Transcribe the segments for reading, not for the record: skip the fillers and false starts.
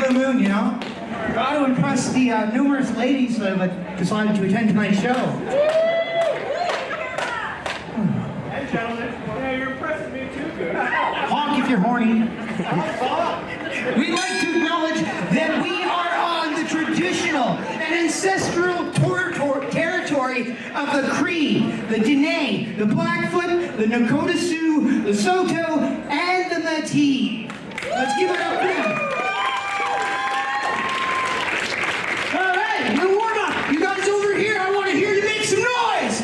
over the moon, you know? Got to impress the numerous ladies that have decided to attend tonight's show. And gentlemen, yeah, you're impressing me too good. Honk if you're horny. We'd like to acknowledge that we are on the traditional and ancestral territory of the Cree, the Dene, the Blackfoot, the Nakota Sioux, the Saulteaux, and the Métis. Let's give it up for them. All right, no warm up. You guys over here, I want to hear you make some noise.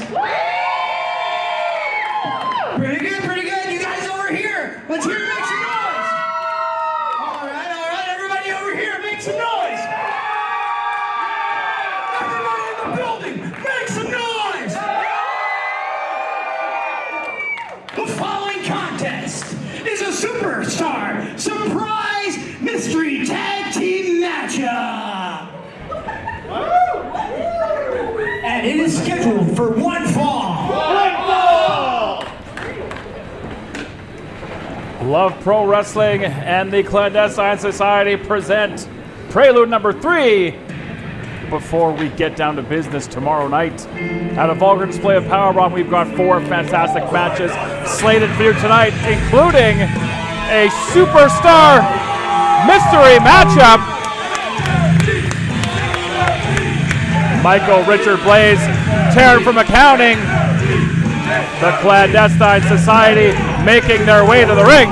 Pretty good, pretty good. You guys over here, let's hear you make some noise. All right, everybody over here, make some noise. Everybody in the building, make some noise. The following contest is a superstar surprise mystery tag team matchup. And it is scheduled for one fall. Love Pro Wrestling and the Clandestine Society present Prelude number 3 before we get down to business tomorrow night. At a vulgar display of powerbomb, we've got 4 fantastic matches slated for you tonight, including a superstar mystery matchup. Michael Richard Blaze, Taryn from accounting. The Clandestine Society making their way to the ring.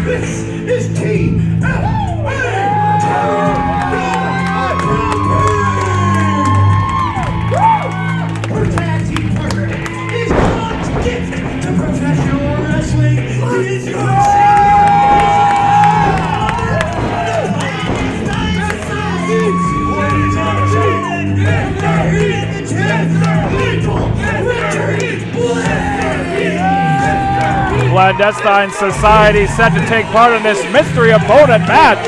This is Our tag team partner is not gifted to professional wrestling. He is your Clandestine Society set to take part in this mystery opponent match.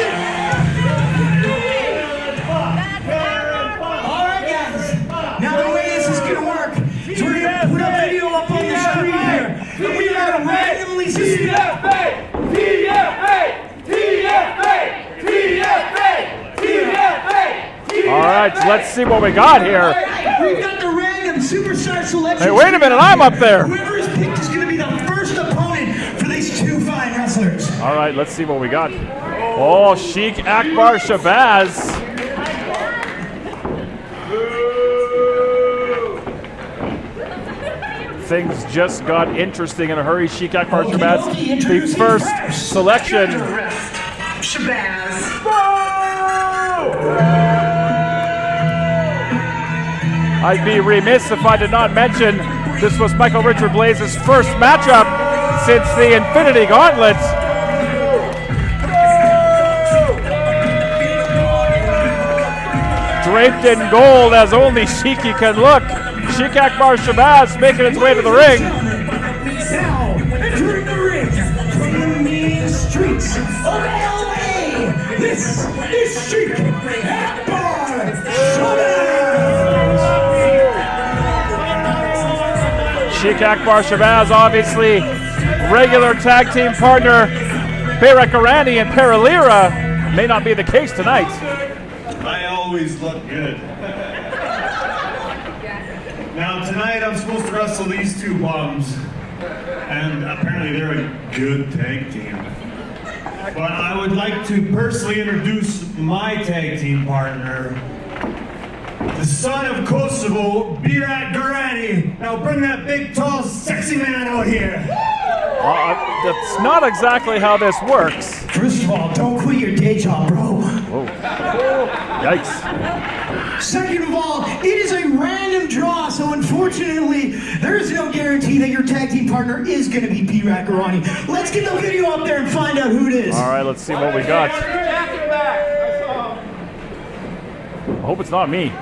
All right, guys. Now the way this is gonna work is we're gonna put a video up on the screen here, and we are gonna randomly All right, let's see what we got here. We've got the random superstar selection. Hey, wait a minute, I'm up there. Whoever is picked is going to be the first opponent for these 2 fine wrestlers. All right, let's see what we got. Oh, Sheik, Akbar, Shabaz. Things just got interesting in a hurry. Sheik, Akbar, Shabaz, the first selection. Shabaz. I'd be remiss if I did not mention this was Michael Richard Blaze's first matchup since the Infinity Gauntlet. Draped in gold as only Sheiki can look. Sheik Akbar Shabaz making its way to the ring. Now, entering the ring from the mean streets of LA, this is Sheik Akbar Shabaz. Sheik Akbar Shabaz, obviously regular tag team partner Berat Gorani and Paralira. May not be the case tonight. I always look good. Now tonight I'm supposed to wrestle these 2 bums, and apparently they're a good tag team. But I would like to personally introduce my tag team partner, the son of Kosovo, Berat Garanni. Now bring that big, tall, sexy man out here. That's not exactly how this works. First of all, don't quit your day job, bro. Whoa. Yikes. Second of all, it is a random draw, so unfortunately, there is no guarantee that your tag team partner is going to be Berat Gorani. Let's get the video up there and find out who it is. All right, let's see what we got. I hope it's not me.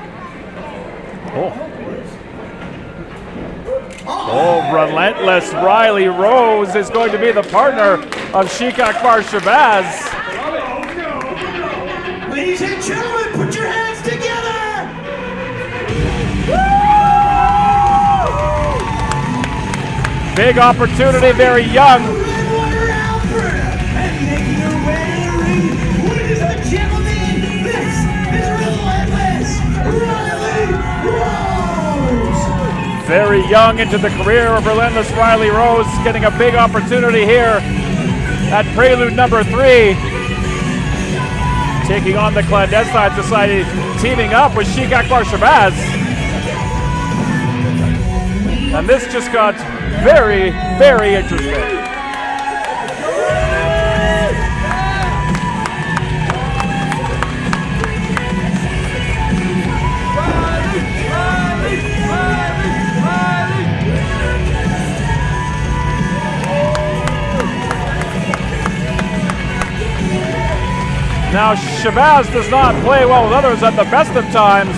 Oh, relentless Rylie Rose is going to be the partner of Sheik Akbar Shabaz. Ladies and gentlemen, put Big opportunity, very young. Ladies and gentlemen, this is relentless Rylie Rose. Very young into the career of relentless Rylie Rose, getting a big opportunity here at Prelude number 3. Taking on the Clandestine Society, teaming up with Sheik Shabaz. And this just got very, very interesting. Now, Shabaz does not play well with others at the best of times.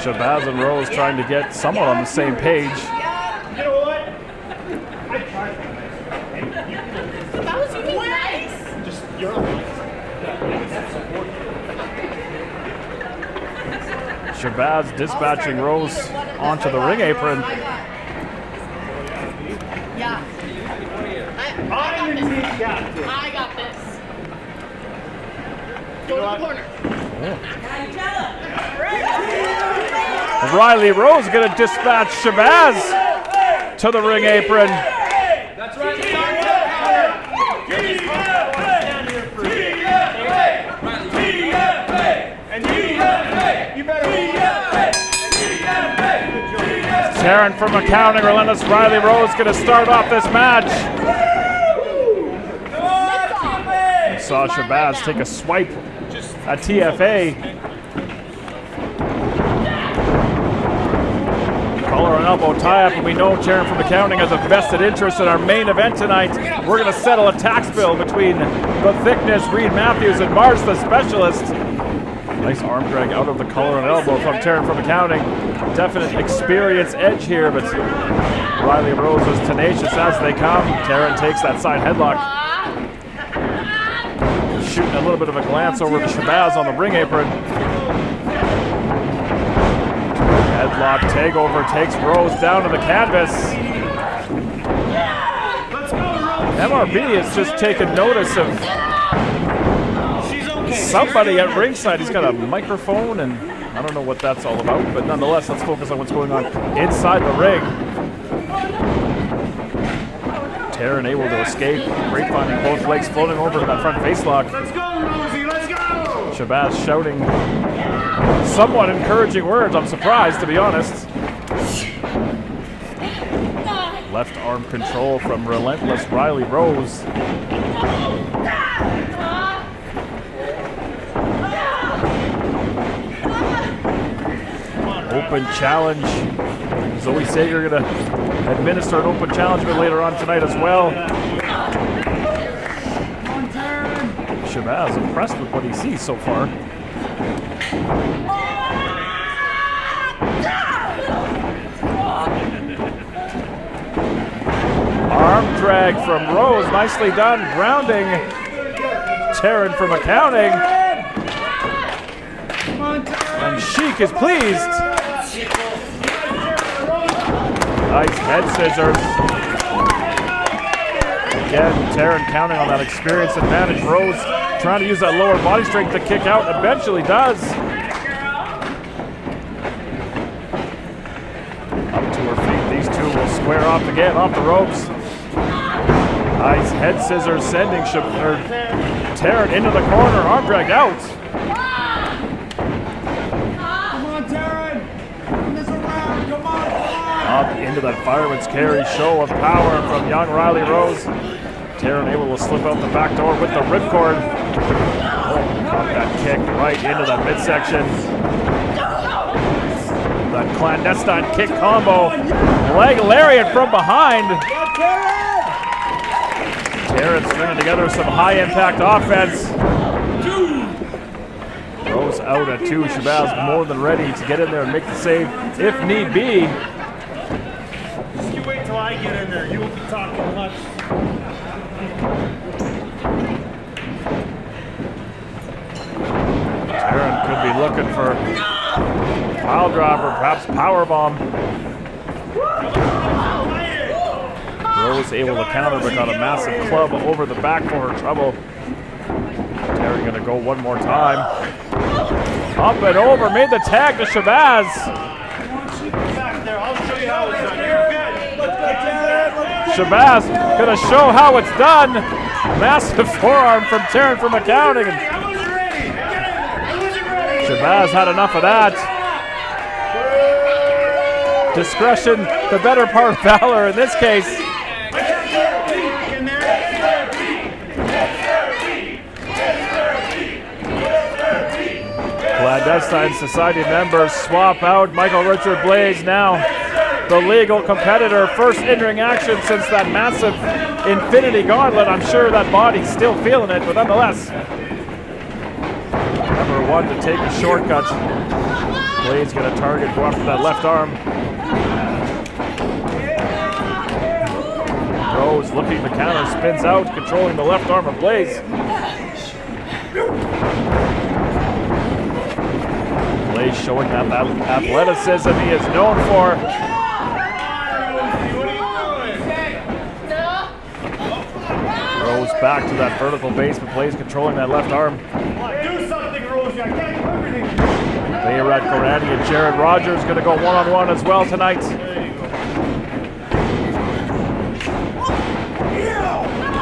Shabaz and Rose trying to get somewhat on the same page. You know what? That was really nice. Just, you're up. Shabaz dispatching Rose onto the ring apron. Yeah. I'm the team captain. I got this. Go to the corner. Rylie Rose gonna dispatch Shabaz to the ring apron. That's right. You better Taryn from accounting, relentless Rylie Rose gonna start off this match. We saw Shabaz take a swipe at TFA. Collar and elbow tie-up, and we know Taryn from accounting has a vested interest in our main event tonight. We're gonna settle a tax bill between the Thickness, Reid Matthews, and Marz, the specialist. Nice arm drag out of the collar and elbow from Taryn from accounting. Definite experience edge here, but Rylie Rose is tenacious as they come. Taryn takes that side headlock. Shooting a little bit of a glance over to Shabaz on the ring apron. Headlock takeover takes Rose down to the canvas. MRB has just taken notice of somebody at ringside. He's got a microphone, and I don't know what that's all about, but nonetheless, let's focus on what's going on inside the ring. Taryn able to escape. Great finding both legs floating over to that front face lock. Let's go, Rosie, let's go! Shabaz shouting somewhat encouraging words. I'm surprised, to be honest. Left arm control from relentless Rylie Rose. Open challenge. Zoe Sager gonna administer an open challenge a bit later on tonight as well. Shabaz impressed with what he sees so far. Arm drag from Rose, nicely done, grounding Taryn from accounting. And Sheik is pleased. Nice head scissors. Again, Taryn counting on that experience advantage. Rose trying to use that lower body strength to kick out, eventually does. Up to her feet, these two will square off again, off the ropes. Nice head scissors sending Taryn into the corner, arm dragged out. Up into that fireman's carry, show of power from young Rylie Rose. Taryn able to slip out the back door with the ripcord. Oh, caught that kick right into that midsection. That clandestine kick combo. Leg lariat from behind. Taryn stringing together some high impact offense. Rose Rose out at 2. Shabaz more than ready to get in there and make the save if need be. You wait till I get in there. You won't be talking much. Taryn could be looking for pile driver, perhaps power bomb. Rose able to counter, but got a massive club over the back for her trouble. Taryn gonna go one more time. Up and over, made the tag to Shabaz. Back there. I'll show you how it's done. You're good. Shabaz gonna show how it's done. Massive forearm from Taryn from accounting. I wasn't ready. I wasn't ready. Shabaz had enough of that. Discretion, the better part of valor in this case. Clandestine Society members swap out. Michael Richard Blaze now the legal competitor. First in-ring action since that massive Infinity Gauntlet. I'm sure that body's still feeling it, but nonetheless. Number one to take a shortcut. Blaze gonna target, go after that left arm. Rose looking to counter, spins out, controlling the left arm of Blaze. Blaze showing that athleticism he is known for. Rose back to that vertical base, but Blaze controlling that left arm. Do something, Rosie. I can't do everything. Berat, Gorani, and Jared Rogers going to go one-on-one as well tonight.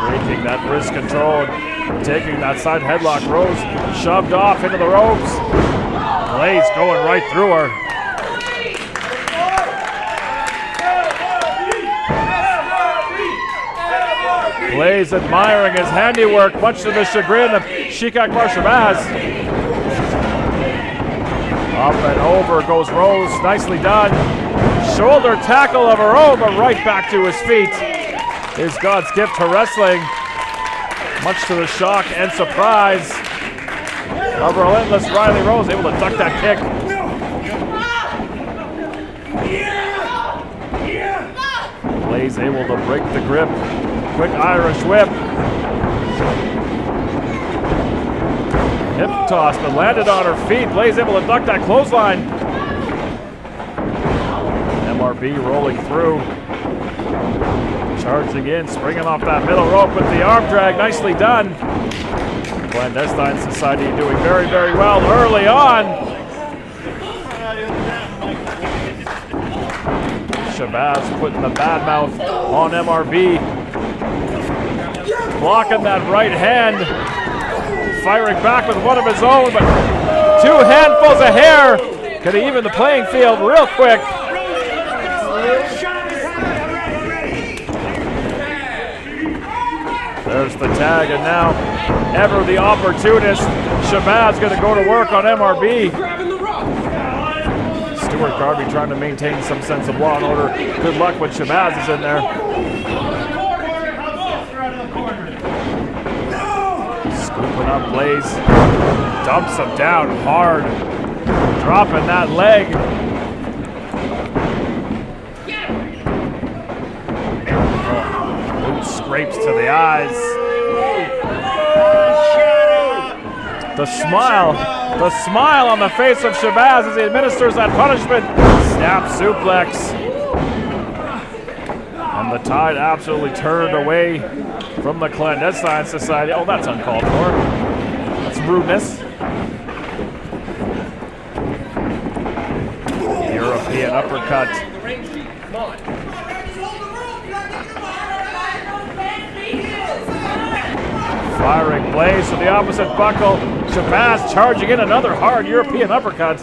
Breaking that wrist control, taking that side headlock. Rose shoved off into the ropes. Blaze going right through her. Blaze admiring his handiwork, much to the chagrin of Sheik Shabaz. Up and over goes Rose, nicely done. Shoulder tackle of her own, but right back to his feet. Is God's gift to wrestling, much to the shock and surprise of relentless Rylie. Rose able to duck that kick. Blaze able to break the grip. Quick Irish whip. Hip toss, but landed on her feet. Blaze able to duck that clothesline. MRB rolling through. Charging in, springing off that middle rope with the arm drag. Nicely done. Clandestine Society doing very, very well early on. Shabaz putting the bad mouth on MRB. Blocking that right hand. Firing back with one of his own, but 2 handfuls of hair. Could even the playing field real quick. There's the tag, and now ever the opportunist. Shabaz going to go to work on MRB. Stuart Garvey trying to maintain some sense of law and order. Good luck when Shabaz is in there. Scooping up Blaze. Dumps him down hard. Dropping that leg. Scrapes to the eyes. The smile on the face of Shabaz as he administers that punishment. Snap suplex. And the tide absolutely turned away from the Clandestine Society. Oh, that's uncalled for. That's rudeness. European uppercut. Firing Blaze to the opposite buckle. Shabaz charging in another hard European uppercut.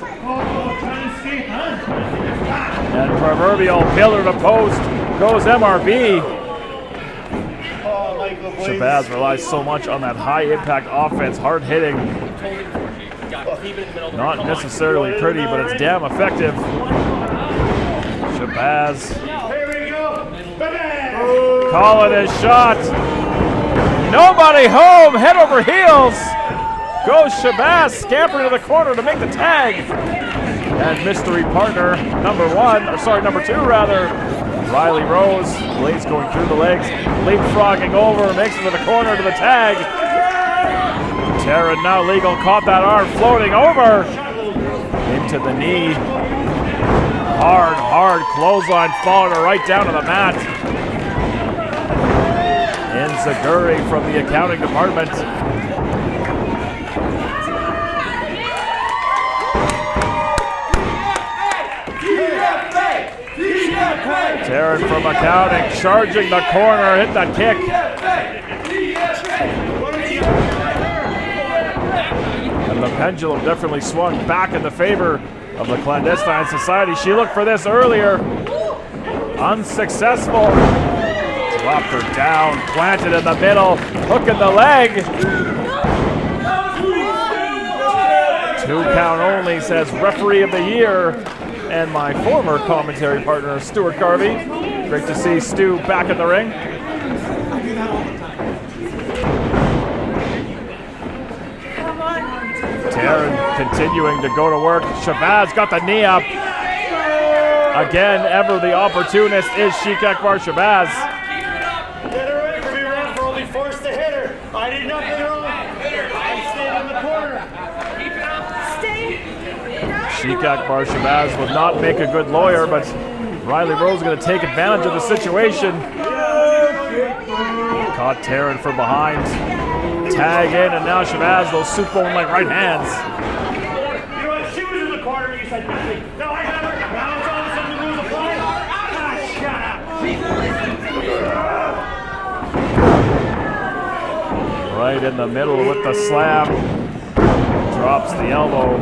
And proverbial pillar to post goes MRB. Shabaz relies so much on that high impact offense, hard hitting. Not necessarily pretty, but it's damn effective. Shabaz calling his shot. Nobody home, head over heels. goes Shabaz, scampering to the corner to make the tag. And mystery partner number 2 rather. Rylie Rose, Blaze going through the legs, leapfrogging over, makes it to the corner to the tag. Taryn now legal, caught that arm floating over into the knee. Hard clothesline, following her right down to the mat. And Zaguri from the accounting department. Taryn from accounting, charging the corner, hit that kick. And the pendulum definitely swung back in the favor of the Clandestine Society. She looked for this earlier. Unsuccessful. Dropped her down, planted in the middle, hook in the leg. 2 count only, says referee of the year and my former commentary partner, Stuart Garvey. Great to see Stu back in the ring. Taryn continuing to go to work. Shabaz got the knee up. Again, ever the opportunist is Sheik Shabaz. Get her away from me, ref, or only forced to hit her. I did nothing wrong. I stayed in the corner. Sheik Shabaz would not make a good lawyer, but Rylie Rose is going to take advantage of the situation. Caught Taryn from behind. Tag in, and now Shabaz, those soup bone like right hands. You know what? She was in the corner. You said nothing. No, I got her. Now it's all of a sudden the rules apply. Shut up. Right in the middle with the slam. Drops the elbow.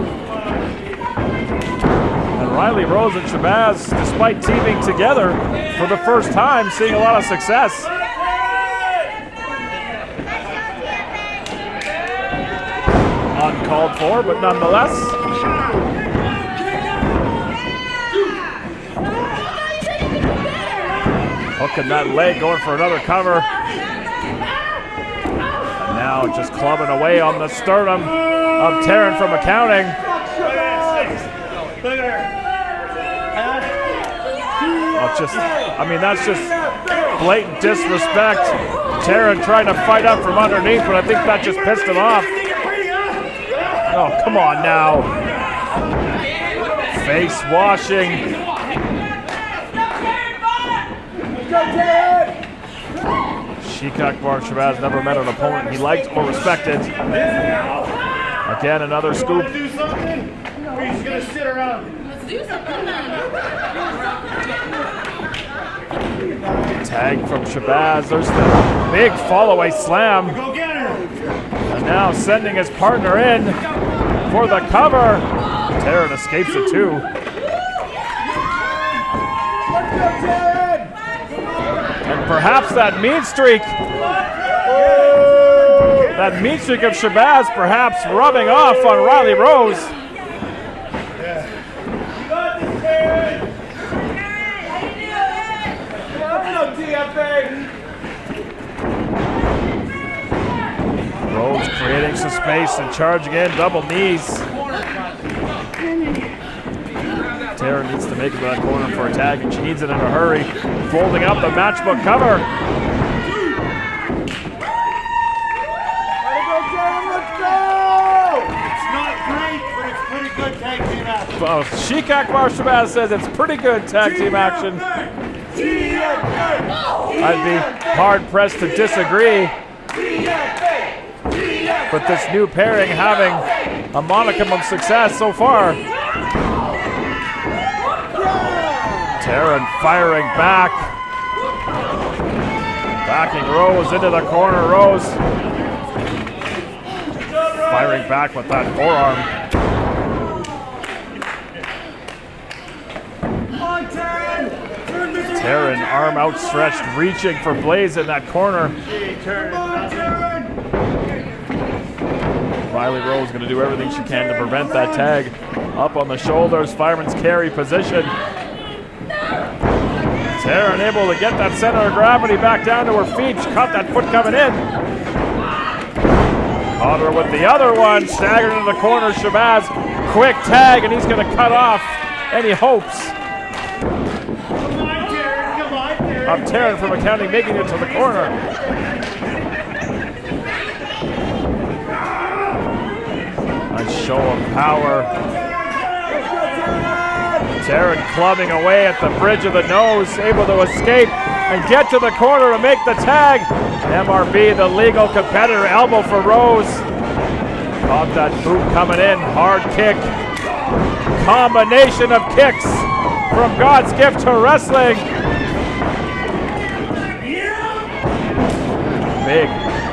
And Rylie Rose and Shabaz, despite teaming together for the first time, seeing a lot of success. Uncalled for, but nonetheless. Hooking that leg, going for another cover. And now just clubbing away on the sternum of Taryn from accounting. Look at her. That's just blatant disrespect. Taryn trying to fight up from underneath, but I think that just pissed him off. Oh, come on now. Face washing. Sheik Shabaz never met an opponent he liked or respected. Again, another scoop. Do something? Or you just gonna sit around? Let's do something then. Tag from Shabaz. There's the big fall-away slam. Go get her. And now sending his partner in for the cover. Taryn escapes it too. And perhaps that mean streak of Shabaz perhaps rubbing off on Rylie Rose. Rose creating some space and charging in, double knees. Taryn needs to make it to that corner for a tag, and she needs it in a hurry. Folding up the matchbook cover. It's not great, but it's pretty good tag team action. Well, Sheik Shabaz says it's pretty good tag team action. I'd be hard-pressed to disagree. But this new pairing having a modicum of success so far. Taryn firing back. Backing Rose into the corner. Rose firing back with that forearm. Taryn, arm outstretched, reaching for Blaze in that corner. Rylie Rose going to do everything she can to prevent that tag. Up on the shoulders, fireman's carry position. Taryn able to get that center of gravity back down to her feet. She caught that foot coming in. Caught her with the other one. Staggered into the corner. Shabaz, quick tag, and he's going to cut off any hopes of Taryn from accounting making it to the corner. Nice show of power. Taryn clubbing away at the bridge of the nose, able to escape and get to the corner to make the tag. MRB, the legal competitor, elbow for Rose. Caught that boot coming in, hard kick. Combination of kicks from God's gift to wrestling.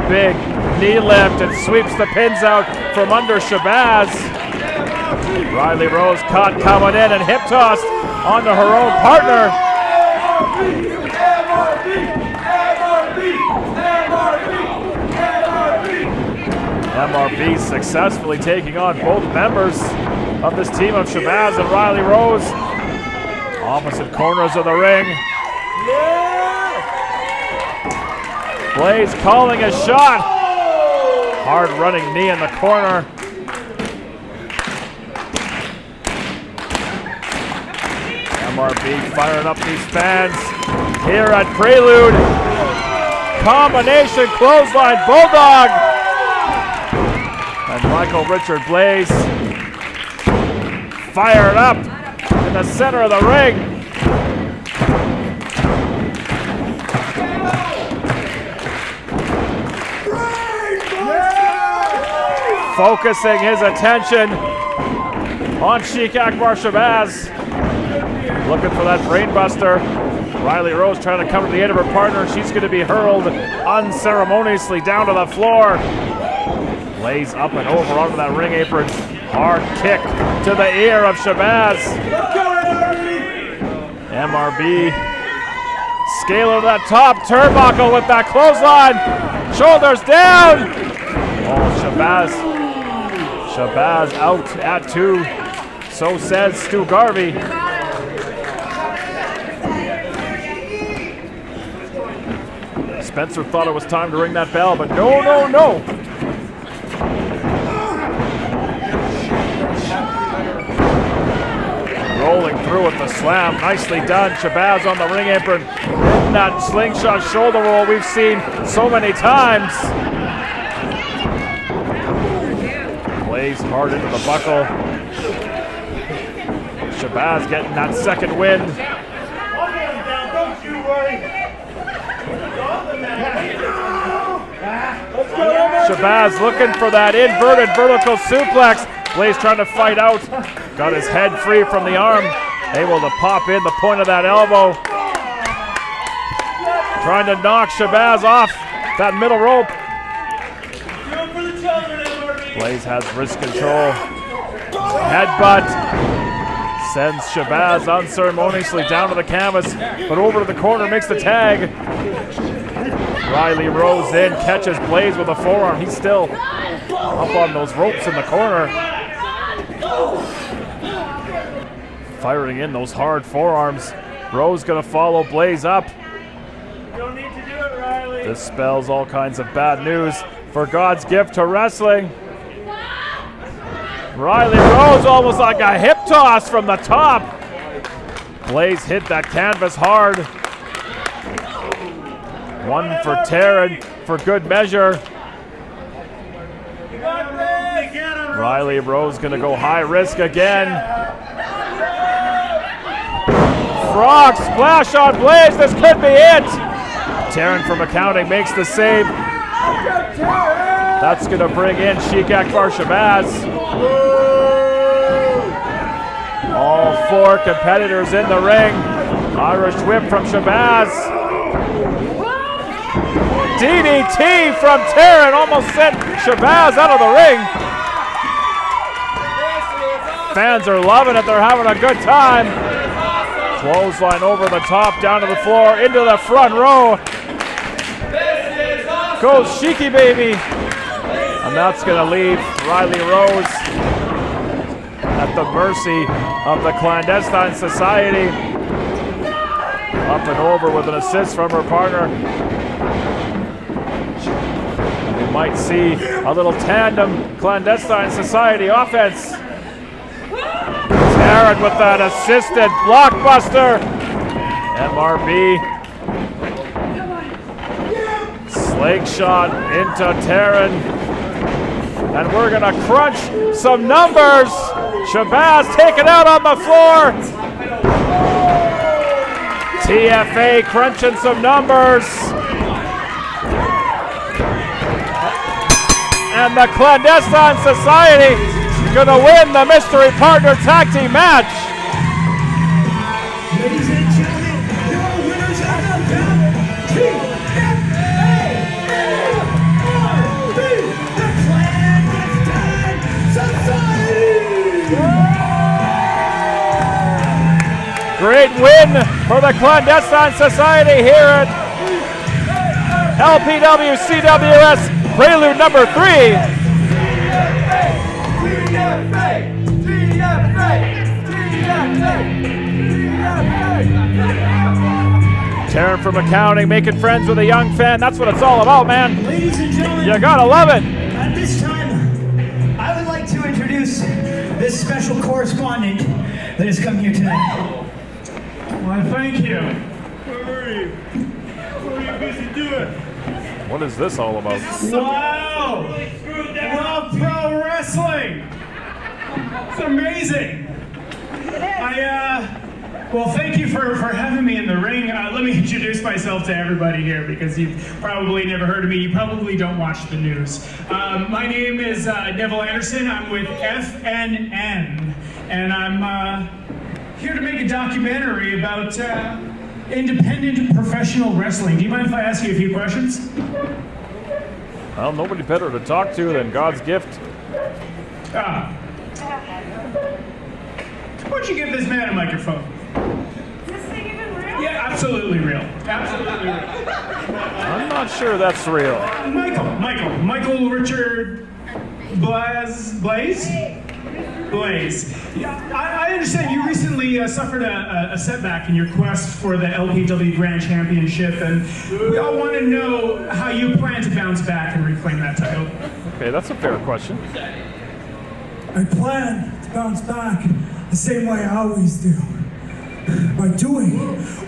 Big knee lift and sweeps the pins out from under Shabaz. Rylie Rose caught coming in and hip tossed onto her own partner. MRB successfully taking on both members of this team of Shabaz and Rylie Rose. Opposite corners of the ring. Blaze calling a shot. Hard running knee in the corner. MRB firing up these fans here at Prelude. Combination clothesline bulldog. And Michael Richard Blaze fired up in the center of the ring. Focusing his attention on Sheik Shabaz. Looking for that brainbuster. Rylie Rose trying to come to the aid of her partner. She's going to be hurled unceremoniously down to the floor. Lays up and over onto that ring apron. Hard kick to the ear of Shabaz. MRB scaling to that top turnbuckle with that clothesline. Shoulders down. Oh, Shabaz out at 2. So says Stu Garvey. Spencer thought it was time to ring that bell, but no. Rolling through with the slam. Nicely done. Shabaz on the ring apron. In that slingshot shoulder roll we've seen so many times. Blaze hard into the buckle. Shabaz getting that second win. Shabaz looking for that inverted vertical suplex. Blaze trying to fight out. Got his head free from the arm. Able to pop in the point of that elbow. Trying to knock Shabaz off that middle rope. Blaze has wrist control. Headbutt. Sends Shabaz unceremoniously down to the canvas, but over to the corner, makes the tag. Rylie Rose in, catches Blaze with a forearm. He's still up on those ropes in the corner. Firing in those hard forearms. Rose gonna follow Blaze up. You don't need to do it, Rylie. This spells all kinds of bad news for God's gift to wrestling. Rylie Rose almost like a hip toss from the top. Blaze hit that canvas hard. One for Taryn for good measure. Rylie Rose gonna go high risk again. Frog splash on Blaze, this could be it. Taryn from accounting makes the save. That's gonna bring in Sheik Shabaz. All 4 competitors in the ring. Irish whip from Shabaz. DDT from Taryn almost sent Shabaz out of the ring. Fans are loving it. They're having a good time. Clothesline over the top, down to the floor, into the front row. Goes Sheiky baby. And that's going to leave Rylie Rose at the mercy of the Clandestine Society. Up and over with an assist from her partner. might see a little tandem Clandestine Society offense. Taryn with that assisted blockbuster. MRB. Slingshot into Taryn. And we're going to crunch some numbers. Shabaz taken out on the floor. TFA crunching some numbers. And the Clandestine Society going to win the mystery partner tag team match. Ladies and gentlemen, your winners of the bout, TFA, the Clandestine Society. Great win for the Clandestine Society here at LPW CWS Prelude number 3. Taryn from accounting, making friends with a young fan. That's what it's all about, man. Ladies and gentlemen, You gotta love it. at this time, I would like to introduce this special correspondent that has come here tonight. Why, thank you. Where were you? What were you busy doing? What is this all about? Wow! Love pro wrestling! It's amazing! Well, thank you for having me in the ring. Let me introduce myself to everybody here because you've probably never heard of me. You probably don't watch the news. My name is Neville Anderson. I'm with FNN, and I'm here to make a documentary about independent professional wrestling. Do you mind if I ask you a few questions? Well, nobody better to talk to than God's gift. Why don't you give this man a microphone? Is this thing even real? Yeah, absolutely real. Absolutely real. I'm not sure that's real. Michael Richard Blaze? Yeah, I understand you recently suffered a setback in your quest for the LPW Grand Championship, and we all want to know how you plan to bounce back and reclaim that title. Okay, that's a fair question. I plan to bounce back the same way I always do. By doing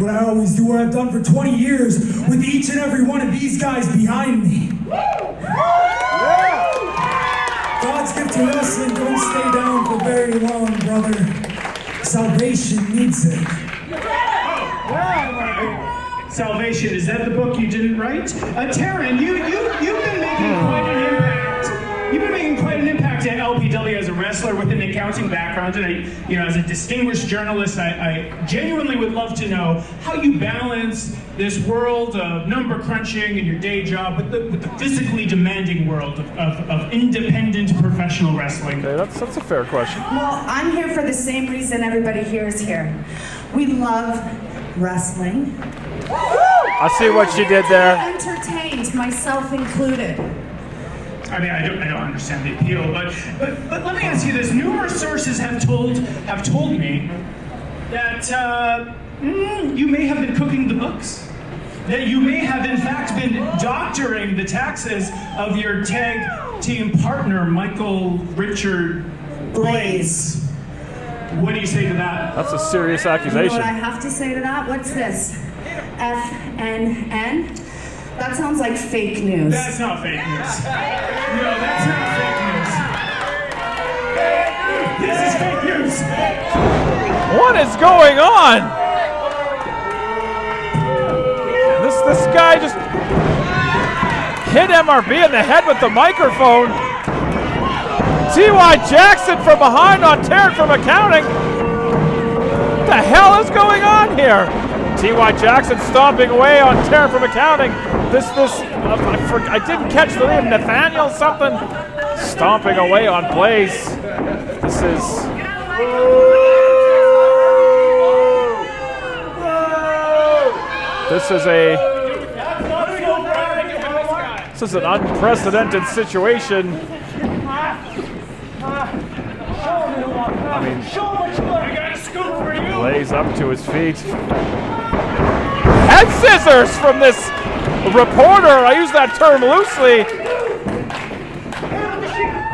what I always do, what I've done for 20 years with each and every one of these guys behind me. God's gift to wrestling, don't stay down for very long, brother. Salvation needs it. Salvation, is that the book you didn't write? Taryn, you've been making quite an impact. You've been making quite an impact at LPW as a wrestler with an accounting background, and as a distinguished journalist, I genuinely would love to know how you balance this world of number crunching and your day job with the physically demanding world of independent professional wrestling. Okay, that's a fair question. Well, I'm here for the same reason everybody here is here. We love wrestling. I see what you did there. Entertained, myself included. I mean, I don't understand the appeal, but let me ask you this: numerous sources have told me that you may have been cooking the books. That you may have, in fact, been doctoring the taxes of your tag team partner, Michael Richard Blaze. What do you say to that? That's a serious You know accusation. what I have to say to that? What's this? FNN? That sounds like fake news. That's not fake news. No, that's not fake news. This is fake news. What is going on? This guy just hit MRB in the head with the microphone. T.Y. Jackson from behind on Taryn from accounting. What the hell is going on here? T.Y. Jackson stomping away on Taryn from accounting. I didn't catch the name, Nathaniel something. Stomping away on Blaze. This is an unprecedented situation. I mean, Blaze up to his feet. Head scissors from this reporter. I use that term loosely.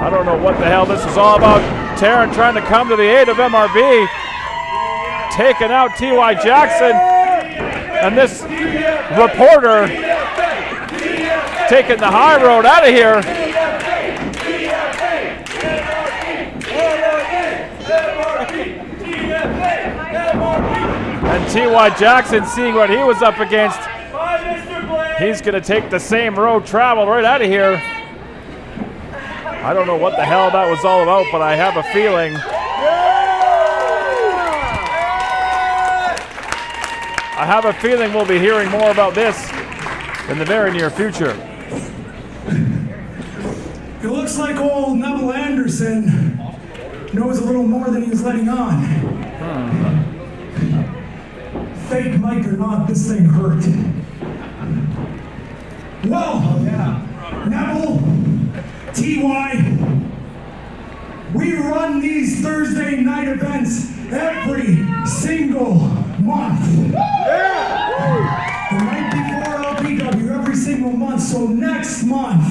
I don't know what the hell this is all about. Taryn trying to come to the aid of MRB. Taking out T.Y. Jackson. And this reporter taking the high road out of here. And T.Y. Jackson seeing what he was up against. He's going to take the same road travel right out of here. I don't know what the hell that was all about, but I have a feeling. I have a feeling we'll be hearing more about this in the very near future. It looks like old Neville Anderson knows a little more than he was letting on. Fake mic or not, this thing hurt. Well, Neville, T.Y., we run these Thursday night events every single month. The night before LPW, every single month. So next month,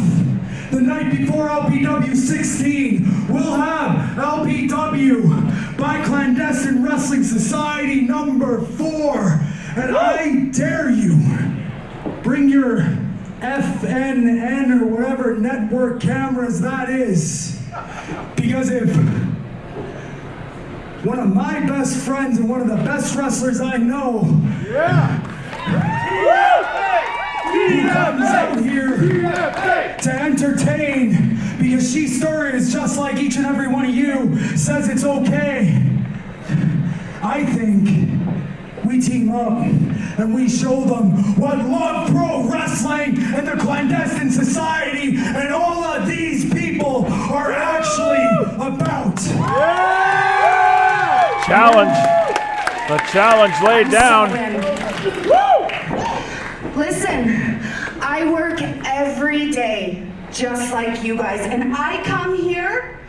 the night before LPW 16, we'll have LPW by Clandestine Wrestling Society number 4. And I dare you, bring your FNN or whatever network cameras that is. Because if one of my best friends and one of the best wrestlers I know who comes out here to entertain because she's story is just like each and every one of you says it's okay. I think we team up and we show them what Love Pro Wrestling and the Clandestine Society and all of these people are actually about. Challenge. The challenge laid down. Listen, I work every day just like you guys, and I come here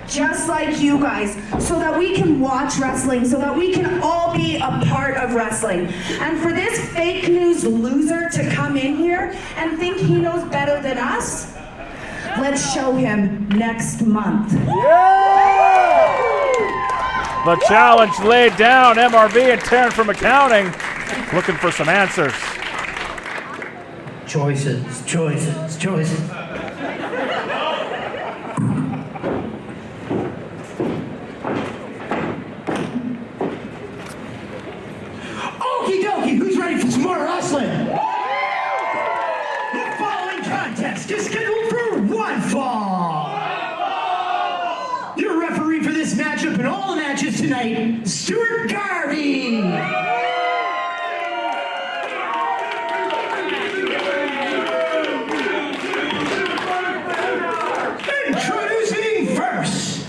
just like you guys so that we can watch wrestling, so that we can all be a part of wrestling. And for this fake news loser to come in here and think he knows better than us, let's show him next month. The challenge laid down. MRB and Taryn from accounting looking for some answers. Choices, choices, choices. Okie dokie, who's ready for some more wrestling? The following contest is scheduled for one fall. Your referee for this matchup and all the matches tonight, Stuart Garvey. Introducing first.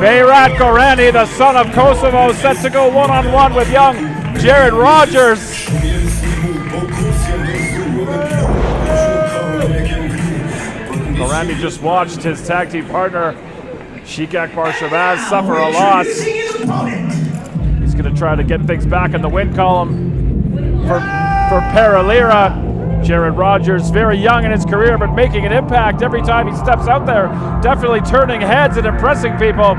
Berat Gorani, the son of Kosovo, set to go one-on-one with young Jared Rogers. Gorani just watched his tag team partner, Sheik Shabaz, suffer a loss. He's going to try to get things back in the win column for Paralira. Jared Rogers, very young in his career, but making an impact every time he steps out there. Definitely turning heads and impressing people.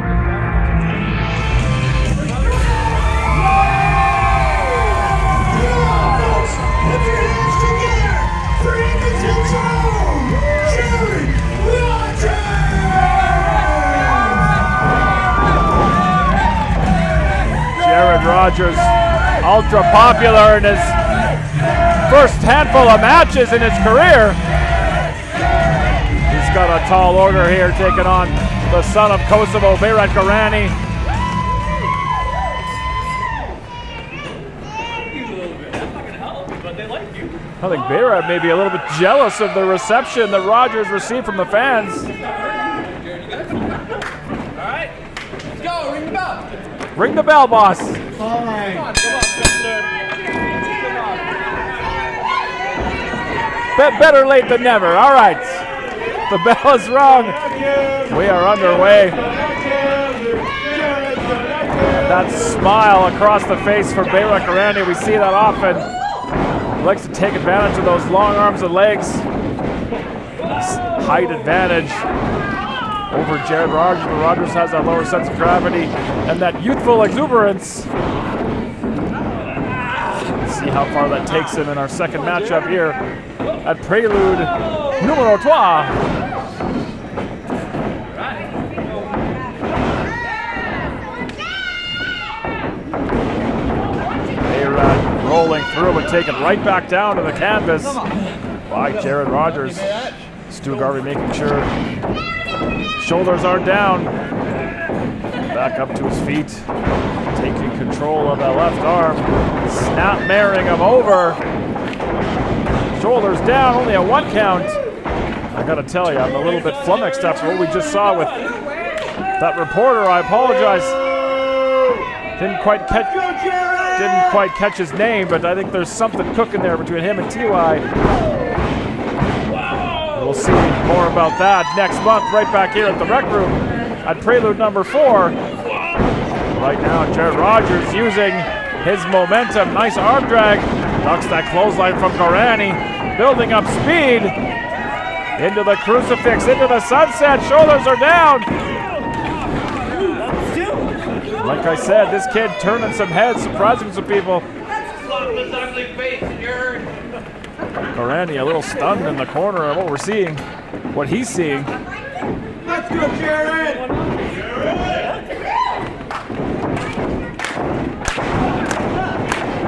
Rogers, ultra popular in his first handful of matches in his career. He's got a tall order here, taking on the son of Kosovo, Berat Garanni. I think Berat may be a little bit jealous of the reception that Rogers received from the fans. All right, let's go. Ring the bell. Ring the bell, boss. All right. Come on, sir. Better late than never. All right. The bell is rung. We are underway. And that smile across the face for Berat Garanni, we see that often. He likes to take advantage of those long arms and legs. Height advantage over Jared Rogers, but Rogers has that lower sense of gravity and that youthful exuberance. Let's see how far that takes him in our second matchup here at Prelude Numero 3. Rolling through and taken right back down to the canvas by Jared Rogers. Stu Garvey making sure shoulders aren't down. Back up to his feet, taking control of that left arm. Snap marrying him over. Shoulders down, only a 1 count. I gotta tell you, I'm a little bit flummoxed after what we just saw with that reporter. I apologize. Didn't quite catch his name, but I think there's something cooking there between him and TY. We'll see more about that next month right back here at the Rec Room at Prelude number 4. Right now, Jared Rogers using his momentum. Nice arm drag. Ducks that clothesline from Gorani. Building up speed. Into the crucifix, into the sunset. Shoulders are down. Like I said, this kid turning some heads, surprising some people. Garanni a little stunned in the corner of what we're seeing, what he's seeing. Let's go, Jared!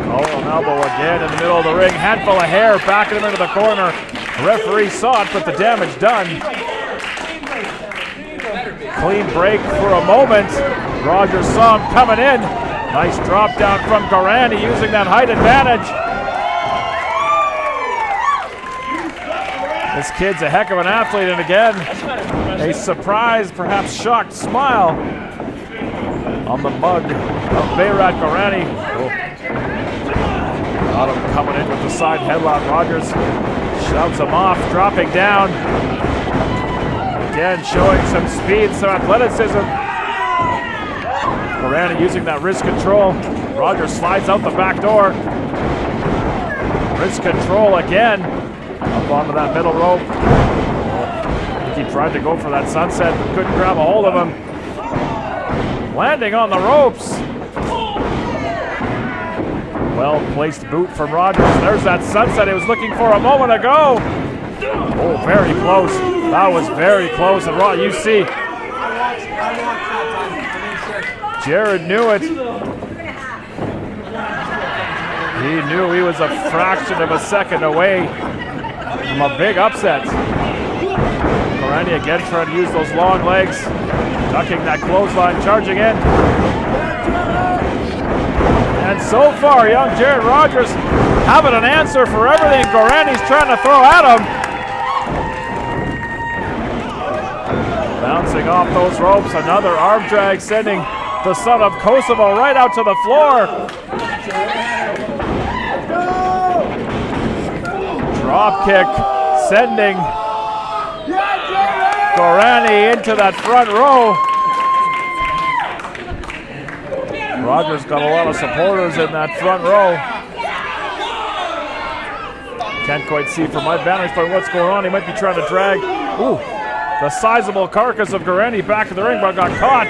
Oh, an elbow again in the middle of the ring. Handful of hair, backing him into the corner. Referee saw it, but the damage done. Clean break for a moment. Rogers saw him coming in. Nice drop down from Garanni using that height advantage. This kid's a heck of an athlete, and again, a surprised, perhaps shocked smile on the mug of Berat Gorani. Got him coming in with the side headlock. Rogers shoves him off, dropping down. Again, showing some speed, some athleticism. Gorani using that wrist control. Rogers slides out the back door. Wrist control again. Up onto that middle rope. He tried to go for that sunset, but couldn't grab a hold of him. Landing on the ropes. Well-placed boot from Rogers. There's that sunset he was looking for a moment ago. Oh, very close. That was very close. And you see, Jared knew it. He knew he was a fraction of a second away from a big upset. Gorani again trying to use those long legs, ducking that clothesline, charging in. And so far, young Jared Rogers having an answer for everything Gorani's trying to throw at him. Bouncing off those ropes, another arm drag sending the son of Kosovo right out to the floor. Drop kick sending Gorani into that front row. Rogers got a lot of supporters in that front row. Can't quite see from my vantage point what's going on. He might be trying to drag the sizable carcass of Garanni back in the ring, but got caught.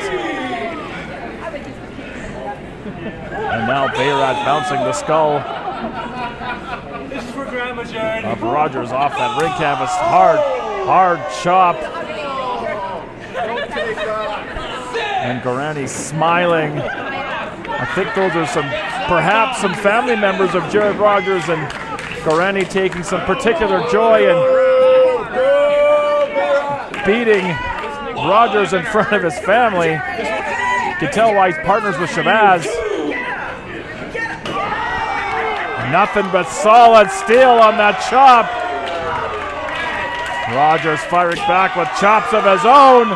And now Berat bouncing the skull of Rogers off that ring canvas. Hard chop. And Gorani smiling I think those are perhaps some family members of Jared Rogers, and Garanni taking some particular joy in beating Rogers in front of his family. You can tell why he's partners with Shabaz. Nothing but solid steel on that chop. Rogers firing back with chops of his own.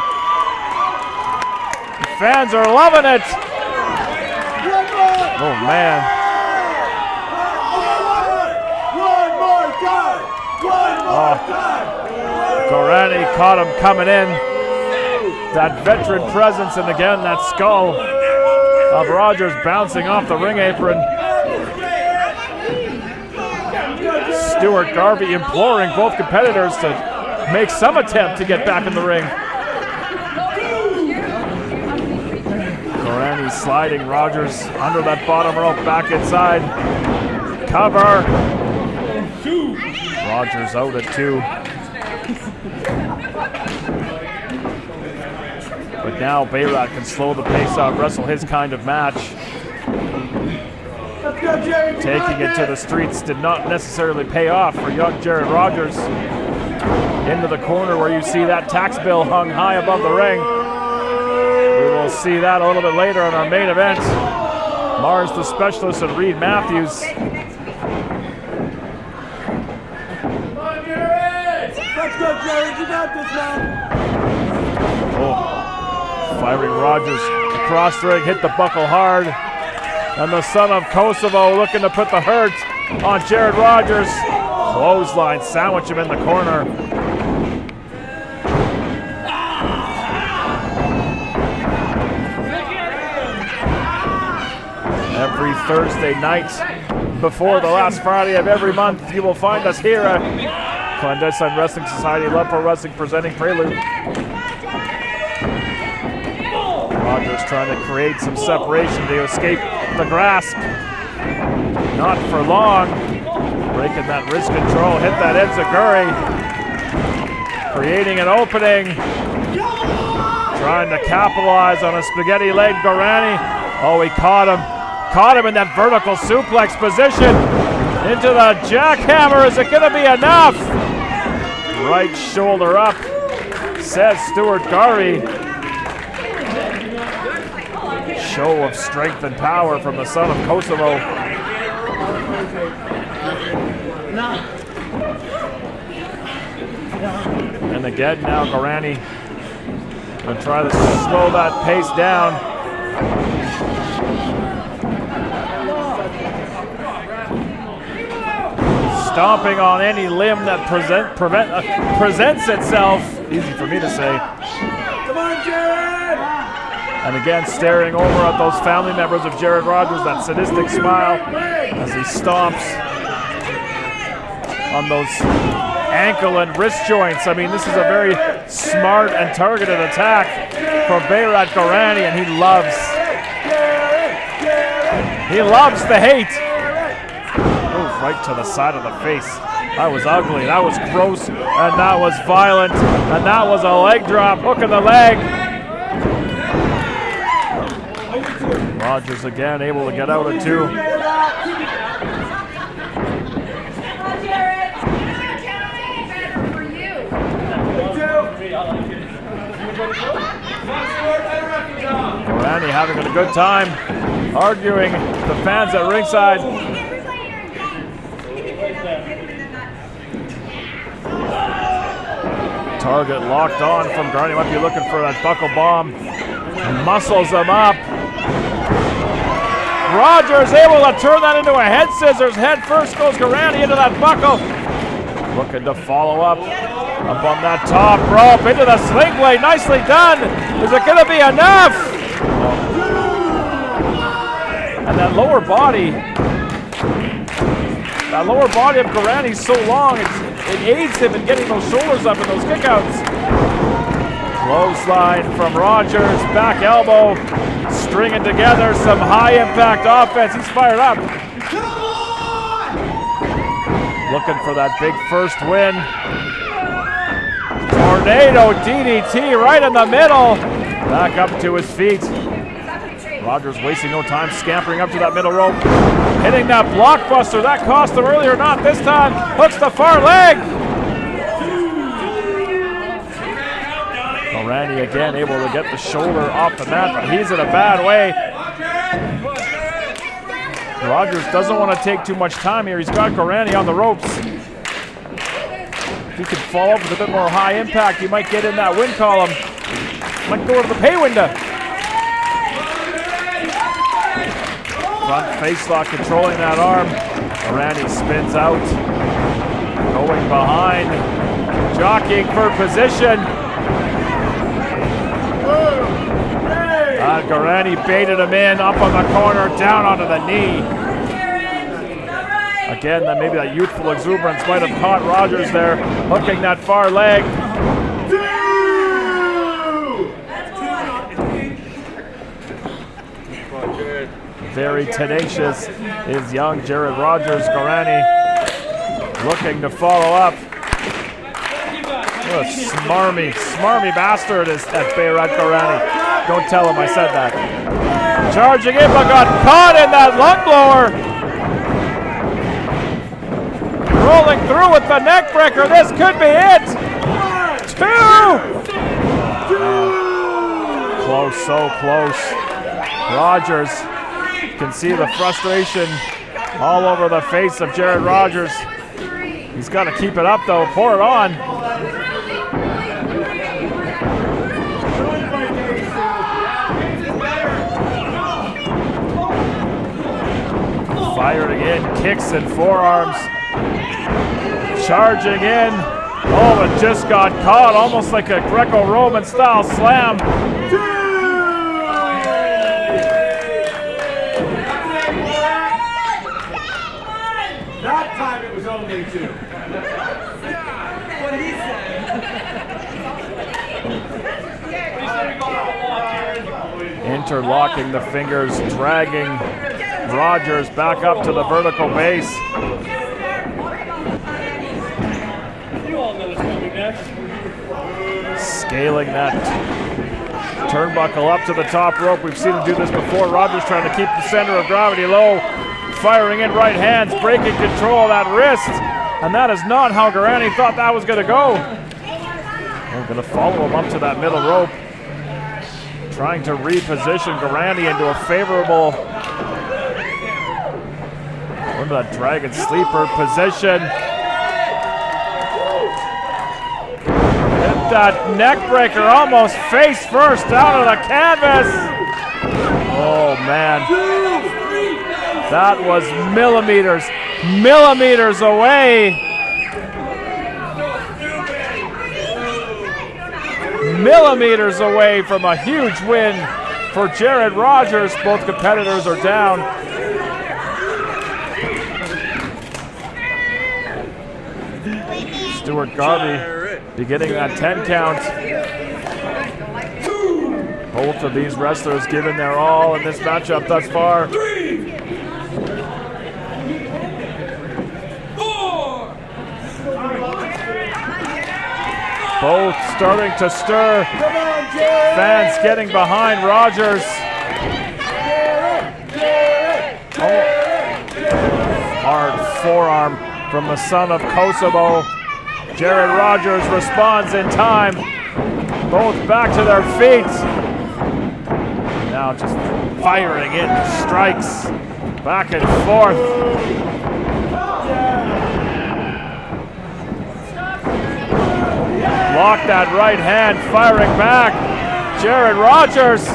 The fans are loving it. Oh man. Gorani caught him coming in. That veteran presence, and again that skull of Rogers bouncing off the ring apron. Stuart Garvey imploring both competitors to make some attempt to get back in the ring. Gorani sliding Rogers under that bottom rope back inside. Cover. Rogers out at 2. But now Berat can slow the pace up, wrestle his kind of match. Taking it to the streets did not necessarily pay off for young Jared Rogers. Into the corner where you see that tax bill hung high above the ring. We will see that a little bit later in our main event. Marz, the specialist, and Reid Matthews. Let's go, Jared. You got this, man. Oh, firing Rogers across the ring, hit the buckle hard. And the son of Kosovo looking to put the hurt on Jared Rogers. Clothesline, sandwich him in the corner. Every Thursday night before the last Friday of every month, you will find us here at Clandestine Wrestling Society, Love Pro Wrestling, presenting Prelude. Rogers trying to create some separation to escape the grasp. Not for long. Breaking that wrist control, hit that enziguri. Creating an opening. Trying to capitalize on a spaghetti leg, Gorani. Oh, he caught him. Caught him in that vertical suplex position. Into the jackhammer. Is it going to be enough? Right shoulder up, says Stuart Garvey. Show of strength and power from the son of Kosovo. And again now Garanni going to try to slow that pace down. Stomping on any limb that presents itself. Easy for me to say. Come on, Jared! And again, staring over at those family members of Jared Rogers, that sadistic smile as he stomps on those ankle and wrist joints. I mean, this is a very smart and targeted attack from Berat Gorani, and he loves the hate. Oh, right to the side of the face. That was ugly, that was gross, and that was violent, and that was a leg drop, hook in the leg. Rogers again able to get out at 2. Gorani having a good time, arguing the fans at ringside. Target locked on from Garanni. Might be looking for that buckle bomb. Muscles him up. Rogers able to turn that into a head scissors. Head first goes Garanni into that buckle. Looking to follow up on that top rope into the sling blade. Nicely done. Is it going to be enough? And that lower body of Garanni is so long, it aids him in getting those shoulders up and those kickouts. Clothesline from Rogers, back elbow, stringing together some high-impact offense. He's fired up. Looking for that big first win. Tornado DDT right in the middle. Back up to his feet. Rogers wasting no time, scampering up to that middle rope. Hitting that blockbuster. That cost him earlier, not this time. Hooks the far leg. Gorani again able to get the shoulder off the mat, but he's in a bad way. Rogers doesn't want to take too much time here. He's got Gorani on the ropes. If he could follow up with a bit more high impact, he might get in that win column. Might go to the pay window. Front face lock controlling that arm. Gorani spins out. Going behind. Jockeying for position. Gorani baited him in, up on the corner, down onto the knee. Again, then maybe that youthful exuberance might have caught Rogers there, hooking that far leg. Very tenacious is young Jared Rogers. Gorani looking to follow up. What a smarmy bastard is that Berat Gorani. Don't tell him I said that. Charging in, but got caught in that lung blower. Rolling through with the neck breaker. This could be it. 2. Close, so close. Rogers can see the frustration all over the face of Jared Rogers. He's got to keep it up though. Pour it on. Firing in, kicks and forearms. Charging in. Oh, but just got caught, almost like a Greco-Roman style slam. That time it was only 2. What he said. Interlocking the fingers, dragging Rogers back up to the vertical base. You all know what's coming next. Scaling that turnbuckle up to the top rope. We've seen him do this before. Rogers trying to keep the center of gravity low. Firing in right hands, breaking control of that wrist. And that is not how Garanni thought that was going to go. We're going to follow him up to that middle rope. Trying to reposition Garanni into a favorable, remember that dragon sleeper position. Hit that neck breaker almost face first down to the canvas. Oh man. That was millimeters away. Millimeters away from a huge win for Jared Rogers. Both competitors are down. Stuart Garvey beginning that 10 count. Both of these wrestlers giving their all in this matchup thus far. 3, 4. Both starting to stir. Fans getting behind Rogers. Oh. Hard forearm from the son of Kosovo. Jared Rogers responds in time. Both back to their feet. Now just firing in strikes back and forth. Block that right hand, firing back. Jared Rogers.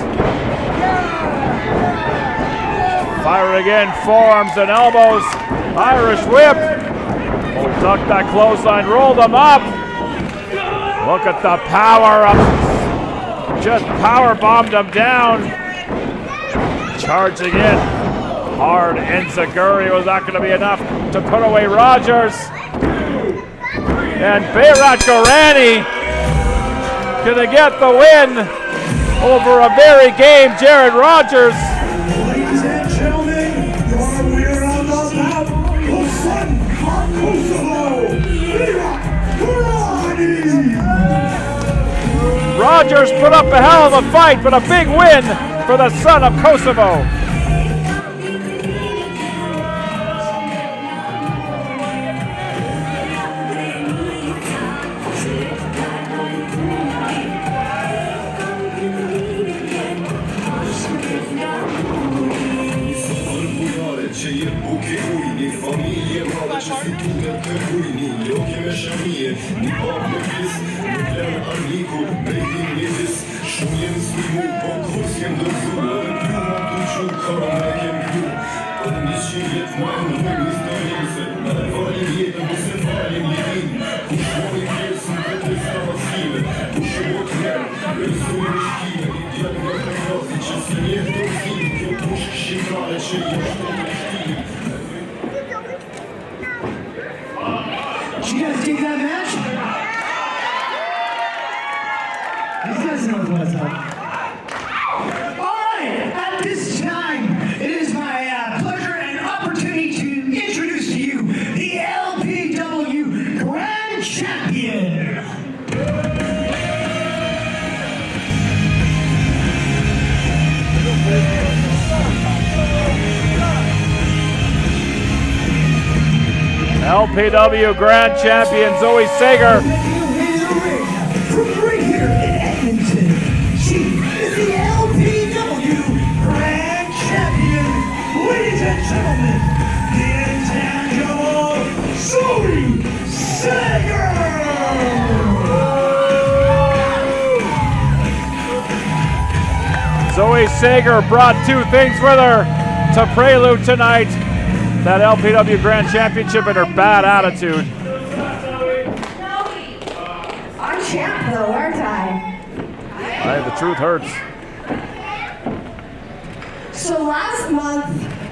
Firing in, forearms and elbows. Irish whip. Oh, ducked that clothesline, rolled him up. Look at the power of, just power bombed him down. Charging in. Hard enziguri. Was not going to be enough to put away Rogers. And Berat Gorani gonna get the win over a very game Jared Rogers. Ladies and gentlemen, your winner on the map, the son of Kosovo, Berat Gorani. Rogers put up a hell of a fight, but a big win for the son of Kosovo. Did you guys dig that match? These guys know what's up. All right, at this time, it is my pleasure and opportunity to introduce to you the LPW Grand Champion. LPW Grand Champion Zoe Sager. From right here in Edmonton, she is the LPW Grand Champion. Ladies and gentlemen, the intangible Zoe Sager. Zoe Sager brought two things with her to Prelude tonight. That LPW Grand Championship and her bad attitude. I'm champ though, aren't I? Hey, the truth hurts. So last month,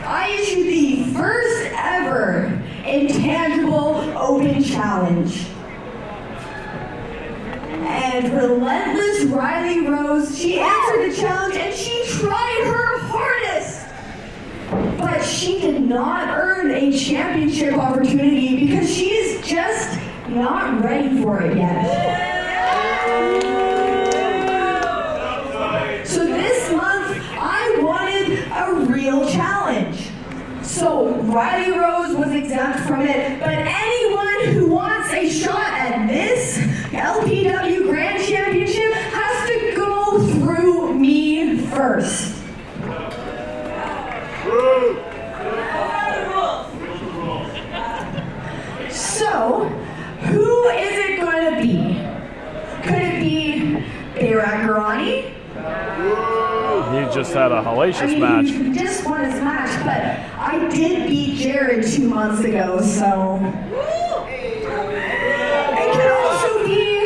I issued the first ever Intangible Open Challenge. And relentless Rylie Rose, she answered the challenge and she tried her hardest. But she did not earn a championship opportunity because she is just not ready for it yet. So this month, I wanted a real challenge. So Rylie Rose was exempt from it, but anyone who wants a shot at this LPW Grand Championship has to go through me first. So, who is it going to be? Could it be Berat Gorani? He just had a hellacious match. He just won his match, but I did beat Jared 2 months ago, so. It could also be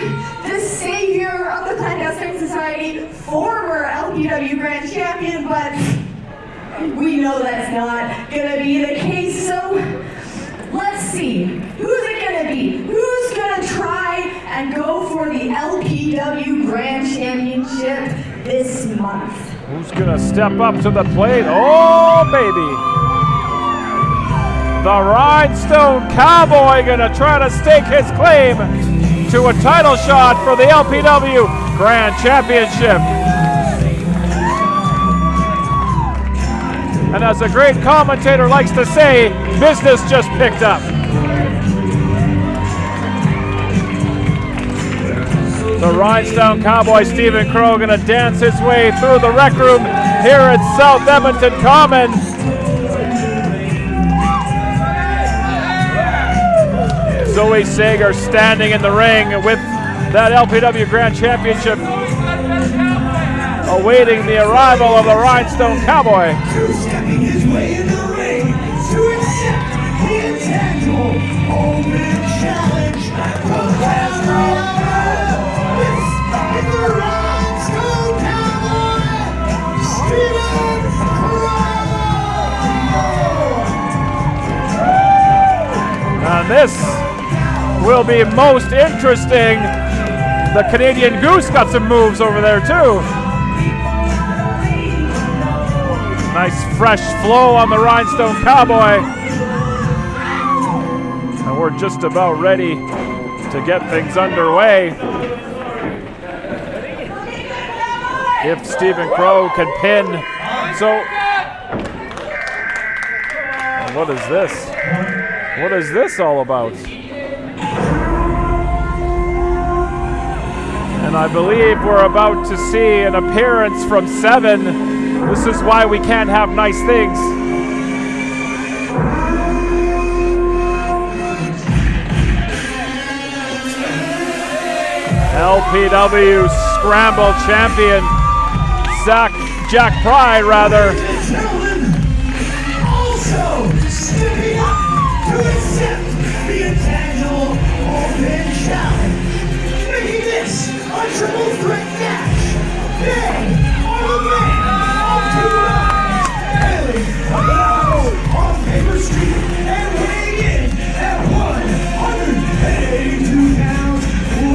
the savior of the Clandestine Society, former LPW Grand Champion, but we know that's not gonna be the case, so let's see. Who's it gonna be? Who's gonna try and go for the LPW Grand Championship this month? Who's gonna step up to the plate? Oh, baby. The Rhinestone Cowboy gonna try to stake his claim to a title shot for the LPW Grand Championship. And as a great commentator likes to say, business just picked up. The Rhinestone Cowboy Stephen Crowe gonna dance his way through the rec room here at South Edmonton Common. Zoe Sager standing in the ring with that LPW Grand Championship, awaiting the arrival of the Rhinestone Cowboy. Stepping his way in the ring to accept the intangible Open Challenge from This is the Rhinestone Cowboy, Stephen Crowe. And this will be most interesting. The Canadian Goose got some moves over there too. Nice fresh flow on the Rhinestone Cowboy. And we're just about ready to get things underway. if Stephen Crowe can pin. So, what is this? What is this all about? And I believe we're about to see an appearance from 7. This is why we can't have nice things. LPW Scramble Champion, Jack Pride, rather. Gentlemen, also stepping up to accept the intangible open challenge, making this a triple threat match. They are the man of 2 lives, hailing from the house on Paper Street and weighing in at 182 pounds.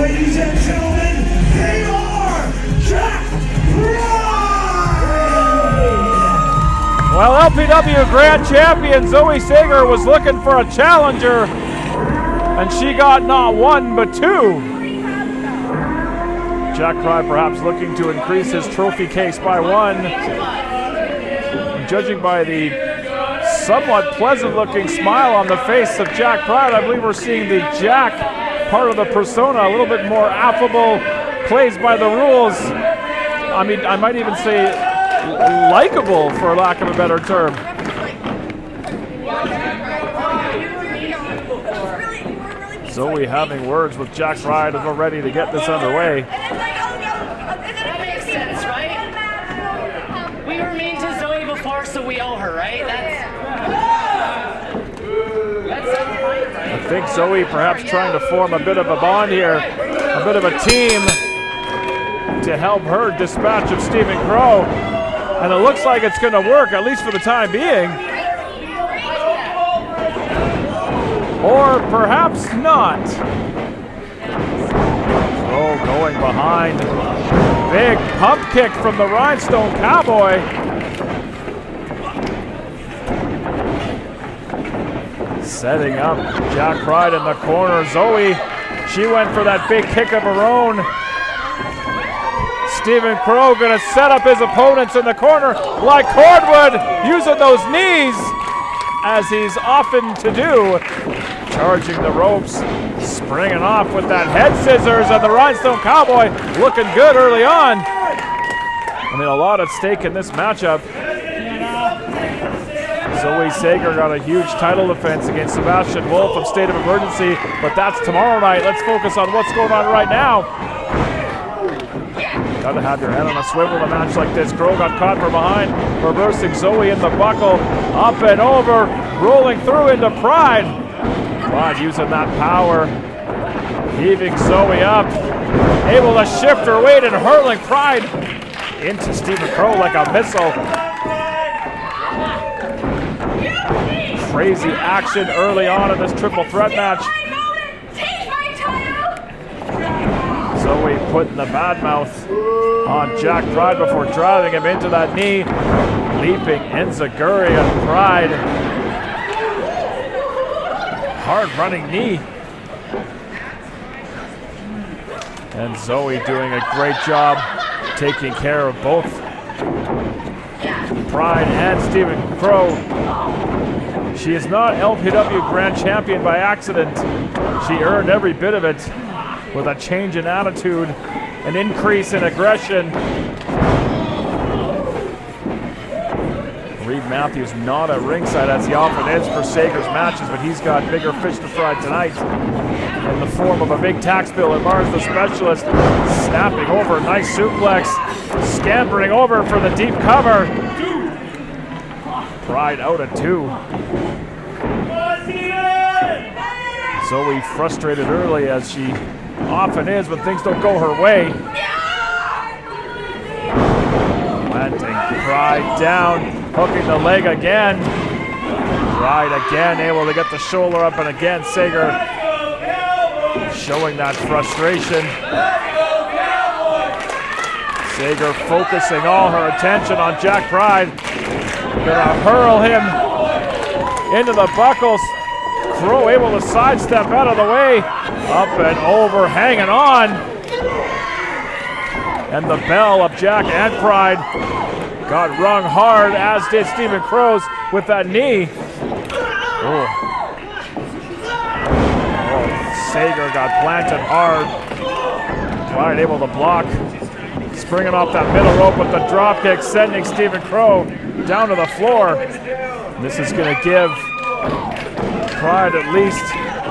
Ladies and gentlemen, they are Jack Pride! Well, LPW Grand Champion Zoe Sager was looking for a challenger, and she got not 1 but 2. Jack Pride perhaps looking to increase his trophy case by 1. Judging by the somewhat pleasant-looking smile on the face of Jack Pride, I believe we're seeing the Jack part of the persona, a little bit more affable, plays by the rules. I mean, I might even say likable, for lack of a better term. Zoe having words with Jack Pride as we're ready to get this underway. That makes sense, right? We were mean to Zoe before, so we owe her, right? I think Zoe perhaps trying to form a bit of a bond here, a bit of a team to help her dispatch of Stephen Crowe. And it looks like it's going to work, at least for the time being. Or perhaps not. Crowe going behind. Big pump kick from the Rhinestone Cowboy. Setting up Jack Pride in the corner. Zoe, she went for that big kick of her own. Stephen Crowe gonna set up his opponents in the corner like Cordwood, using those knees as he's often to do. Charging the ropes, springing off with that head scissors, and the Rhinestone Cowboy looking good early on. I mean, a lot at stake in this matchup. Zoe Sager got a huge title defense against Sebastian Wolf of State of Emergency, but that's tomorrow night. Let's focus on what's going on right now. Gotta have your head on a swivel in a match like this. Crowe got caught from behind, reversing Zoe in the buckle, up and over, rolling through into Pride. Pride using that power, heaving Zoe up, able to shift her weight and hurling Pride into Stephen Crowe like a missile. Crazy action early on in this triple threat match. Zoe putting the bad mouth on Jack Pride before driving him into that knee. Leaping enziguri on Pride. Hard running knee. And Zoe doing a great job taking care of both Pride and Stephen Crowe. She is not LPW Grand Champion by accident. She earned every bit of it with a change in attitude, an increase in aggression. Reid Matthews not at ringside as he often is for Sager's matches, but he's got bigger fish to fry tonight in the form of a big tax bill. And Marz, the specialist, snapping over a nice suplex, scampering over for the deep cover. Pride out at 2. Zoe frustrated early, as she often is when things don't go her way. Planting Pride down, hooking the leg again. Pride again able to get the shoulder up, and again Sager showing that frustration. Sager focusing all her attention on Jack Pride. Gonna hurl him into the buckles. Crowe able to sidestep out of the way. Up and over, hanging on. And the bell of Jack and Pride got rung hard, as did Stephen Crowe with that knee. Oh, Sager got planted hard. Pride able to block. Springing off that middle rope with the drop kick, sending Stephen Crowe down to the floor. This is going to give Pride at least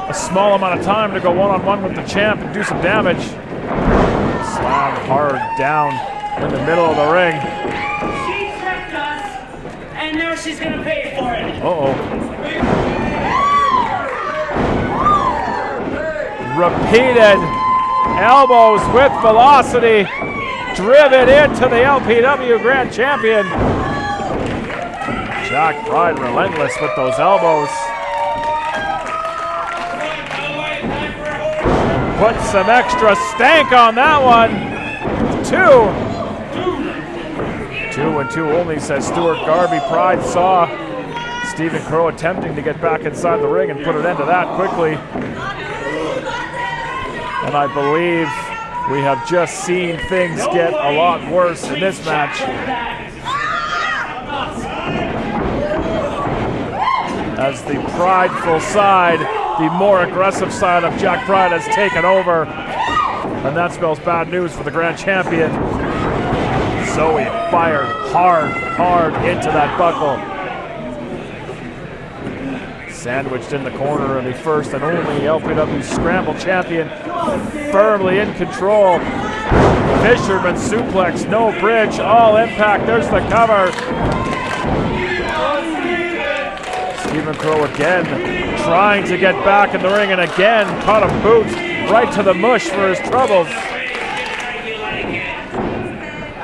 a small amount of time to go one-on-one with the champ and do some damage. Slam hard down in the middle of the ring. She tricked us, and now she's gonna pay for it. Uh-oh. Repeated elbows with velocity, driven into the LPW Grand Champion. Jack Pride relentless with those elbows. Put some extra stank on that one. 2 and 2 only, says Stuart Garvey. Pride saw Stephen Crowe attempting to get back inside the ring and put an end to that quickly. And I believe we have just seen things get a lot worse in this match. As the prideful side, the more aggressive side of Jack Pride has taken over. And that spells bad news for the Grand Champion. Zoe fired hard into that buckle. Sandwiched in the corner of the first and only LPW Scramble Champion. Firmly in control. Fisherman suplex, no bridge, all impact. There's the cover. Stephen Crowe again trying to get back in the ring, and again caught a boot right to the mush for his troubles.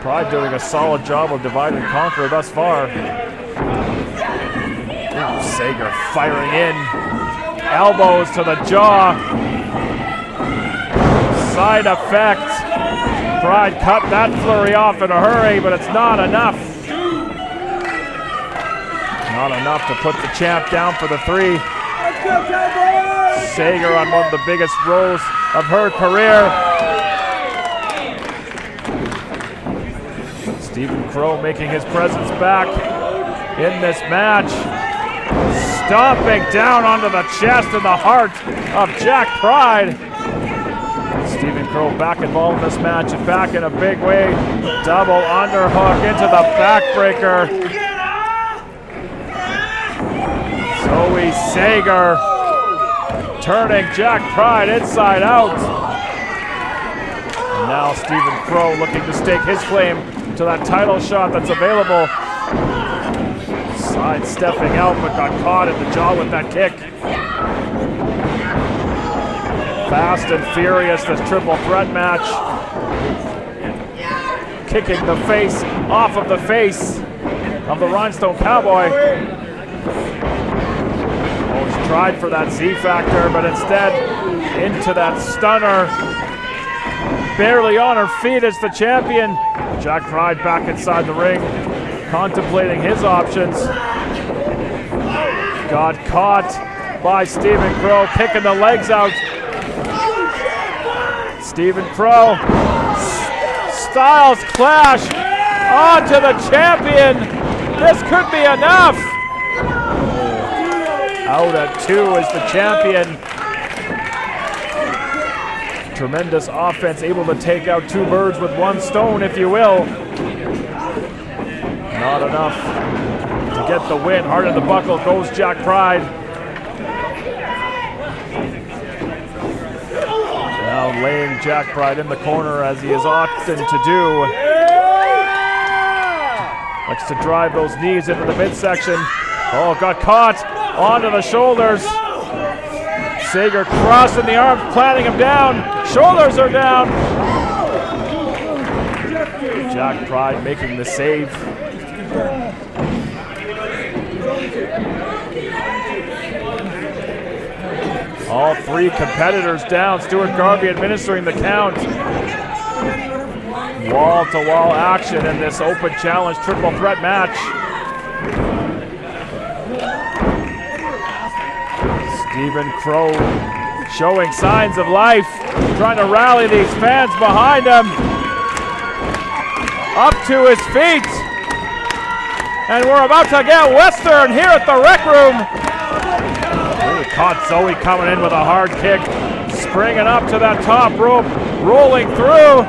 Pride doing a solid job of divide and conquer thus far. Ooh, Sager firing in. Elbows to the jaw. Side effect. Pride cut that flurry off in a hurry, but it's not enough. Not enough to put the champ down for the 3. Sager on one of the biggest rolls of her career. Stephen Crowe making his presence back in this match. Stomping down onto the chest and the heart of Jack Pride. Stephen Crowe back involved in this match and back in a big way. Double underhook into the backbreaker. Zoe Sager turning Jack Pride inside out. And now Stephen Crowe looking to stake his claim to that title shot that's available. Sidestepping out, but got caught in the jaw with that kick. Fast and furious, this triple threat match. Kicking the face off of the face of the Rhinestone Cowboy. Always tried for that Z factor, but instead into that stunner. Barely on her feet as the champion. Jack Pride back inside the ring, contemplating his options. Got caught by Stephen Crowe, kicking the legs out. Stephen Crowe, styles clash onto the champion. This could be enough. Out at 2 is the champion. Tremendous offense, able to take out 2 birds with 1 stone, if you will. Not enough to get the win. Hard in the buckle goes Jack Pride. Now laying Jack Pride in the corner, as he is often to do. Likes to drive those knees into the midsection. Oh, got caught onto the shoulders. Sager crossing the arms, planting him down. Shoulders are down. Jack Pride making the save. All 3 competitors down. Stuart Garvey administering the count. Wall-to-wall action in this open challenge triple threat match. Stephen Crowe showing signs of life, trying to rally these fans behind him. up to his feet. And we're about to get Western here at the Rec Room. Really caught Zoe coming in with a hard kick. Springing up to that top rope. Rolling through.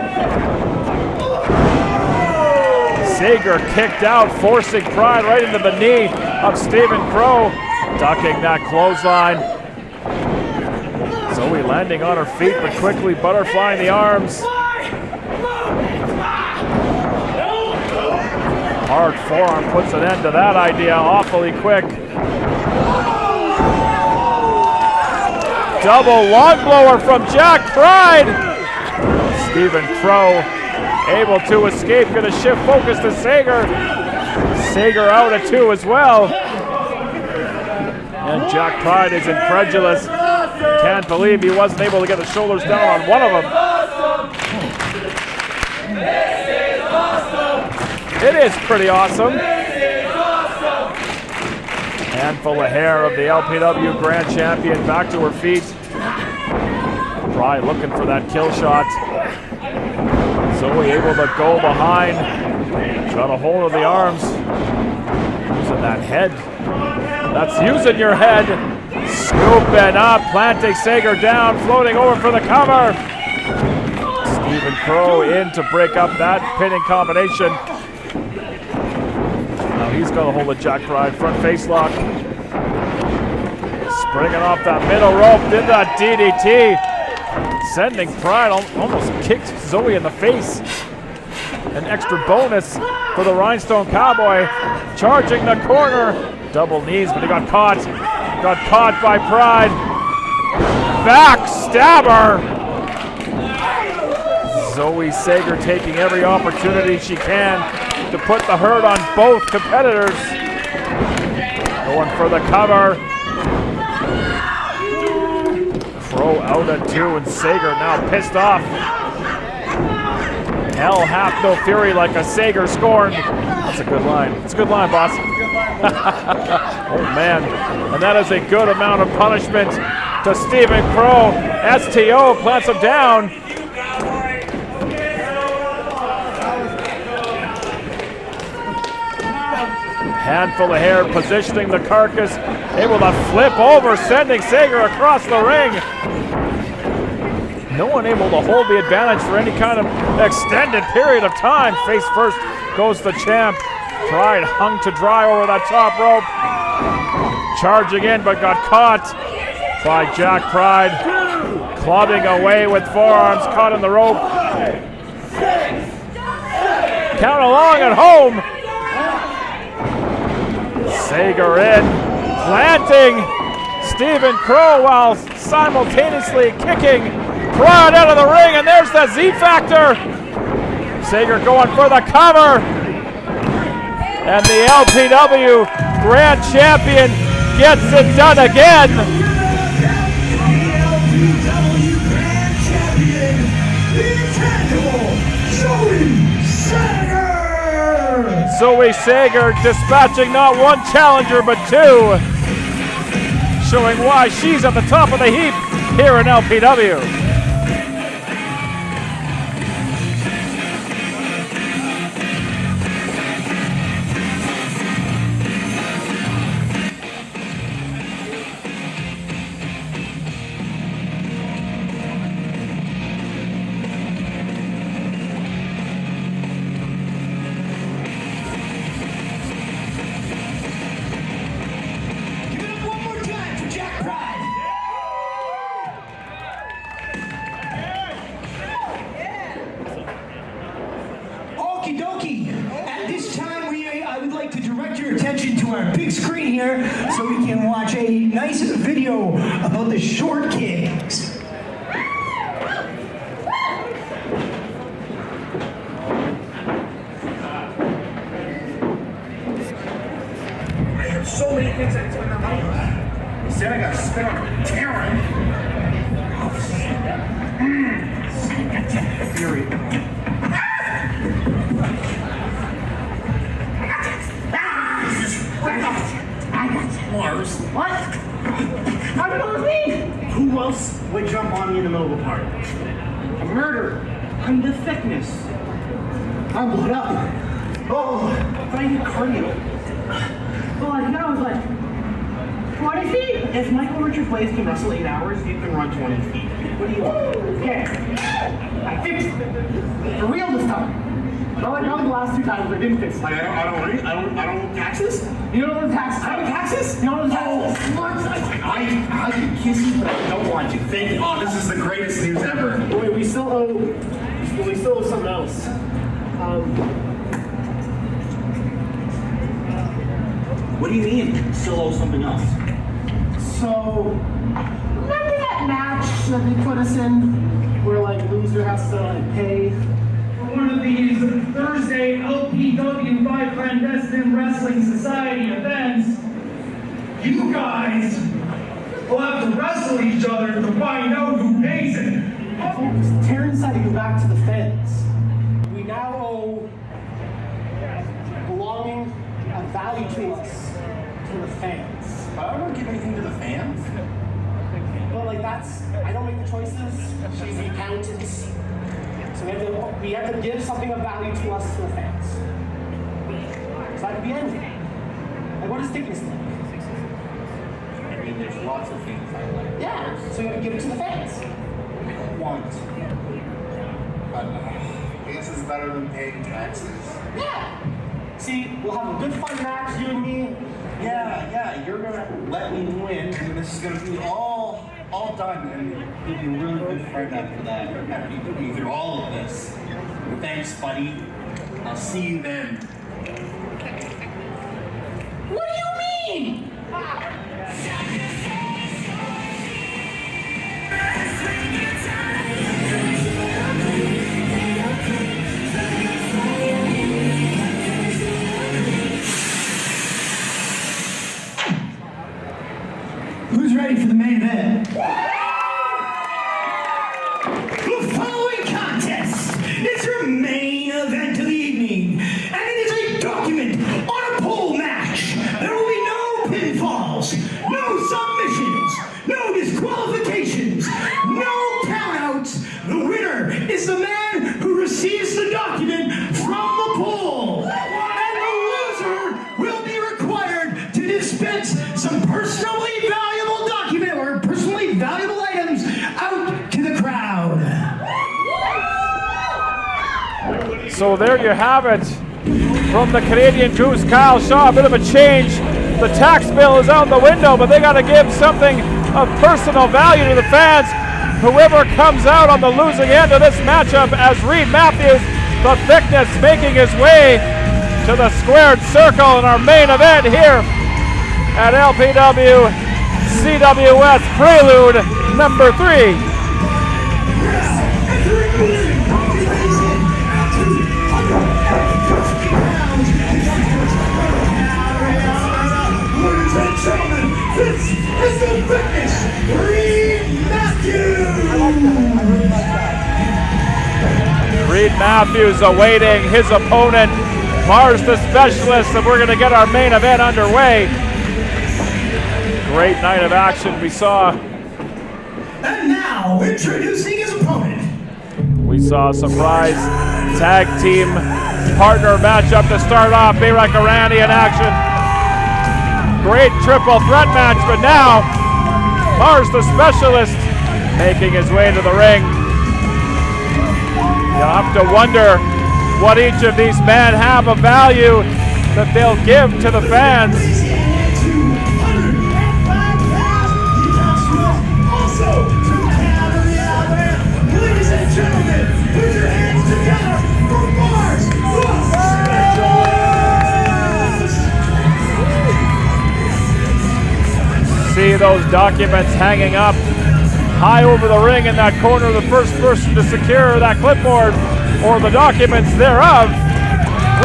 Sager kicked out, forcing Pride right into the knee of Stephen Crowe. Ducking that clothesline. Zoe landing on her feet, but quickly butterflying the arms. Hard forearm puts an end to that idea awfully quick. Double long blower from Jack Pride. Stephen Crowe able to escape, gonna shift focus to Sager. Sager out at 2 as well. And Jack Pride is incredulous. Can't believe he wasn't able to get the shoulders down on one of them. It is pretty awesome. Handful of hair of the LPW Grand Champion back to her feet. Pride looking for that kill shot. Zoe able to go behind. Got a hold of the arms. Using that head. That's using your head. Scooping up, planting Sager down, floating over for the cover. Stephen Crowe in to break up that pinning combination. Now he's got a hold of Jack Pride, front face lock. Springing off that middle rope, did that DDT. Sending Pride, almost kicked Zoe in the face. An extra bonus for the Rhinestone Cowboy. Charging the corner. Double knees, but he got caught. Got caught by Pride. Backstabber. Zoe Sager taking every opportunity she can to put the hurt on both competitors. Going for the cover. Crowe out at 2 and Sager now pissed off. Hell hath no fury like a Sager scorned. That's a good line. It's a good line, boss. Oh man, and that is a good amount of punishment to Stephen Crowe. STO plants him down. Handful of hair positioning the carcass, able to flip over, sending Sager across the ring. No one able to hold the advantage for any kind of extended period of time. Face first goes the champ. Pride hung to dry over that top rope. Charging in, but got caught by Jack Pride. Clubbing away with forearms caught in the rope. Count along at home. Sager in, planting Stephen Crowe while simultaneously kicking Pride out of the ring, and there's the Z Factor. Sager going for the cover. And the LPW Grand Champion gets it done again. Zoe Sager dispatching not one challenger but 2. Showing why she's at the top of the heap here in LPW. At this time, I would like to direct your attention to our big screen here so we can watch a nice video about the short kicks. I have so many things I tell my mom. He said I got to spit on Karen. Fury. Marz. What? How did it me? Who else would jump on me in the middle of a party? A murderer. I'm the thickness. I'm blown up. Oh, thank you, cardio. Well, I was like, 20 feet? If Michael Richards Blaze can wrestle 8 hours, you can run 20 feet. What do you want? Okay. I fixed it. For real this time. Not like the last 2 times I didn't fix it. I don't taxes? You don't know the taxes? I don't taxes? You don't know the taxes? Oh, I can kiss you, but I don't want to. Thank you. Oh, this is the greatest news ever. Wait, we still owe something else. What do you mean, still owe something else? So, remember that match that they put us in, where like loser has to like pay? For one of these Thursday LPW Clandestine Wrestling Society events, you guys will have to wrestle each other to find out who pays it. Terrence decided to go back to the feds. We now owe belonging of value to us, to the fans. I don't give anything to the fans. But like I don't make the choices. She's the accountant. So we have to give something of value to us, to the fans. So that could be anything. Like what does thickness like? I mean, there's lots of things I like. Yeah, so you have to give it to the fans. Want. I guess it's better than paying taxes. Yeah. See, we'll have a good fun match, you and me. Yeah, you're gonna let me win, and this is gonna be all done, and you'll be a really good friend after that. After you put me through all of this. Thanks, buddy. I'll see you then. What do you mean? Who's ready for the main event? The following contest is your main event of the evening, and it is a document on a pole match. There will be no pinfalls, no submissions, no disqualifications, no countouts. The winner is the man who receives the document from the pole, and the loser will be required to dispense some personally valuable items out to the crowd. So there you have it. From the Canadian Goose, Kyle Shaw, a bit of a change. The tax bill is out the window, but they got to give something of personal value to the fans. Whoever comes out on the losing end of this matchup, as Reid Matthews, the thickness, making his way to the squared circle in our main event here at LPW CWS Prelude number 3. Ladies and gentlemen, this is the thickness, Reid Matthews. Reid Matthews awaiting his opponent, Marz the Specialist, and we're going to get our main event underway. Great night of action we saw. And now, introducing his opponent. We saw a surprise tag team partner matchup to start off. Berat Garanni in action. Great triple threat match, but now Marz the Specialist making his way to the ring. You'll have to wonder what each of these men have of value that they'll give to the fans. Ladies and gentlemen, put your hands together for Marz the Specialist! See those documents hanging up high over the ring in that corner. The first person to secure that clipboard or the documents thereof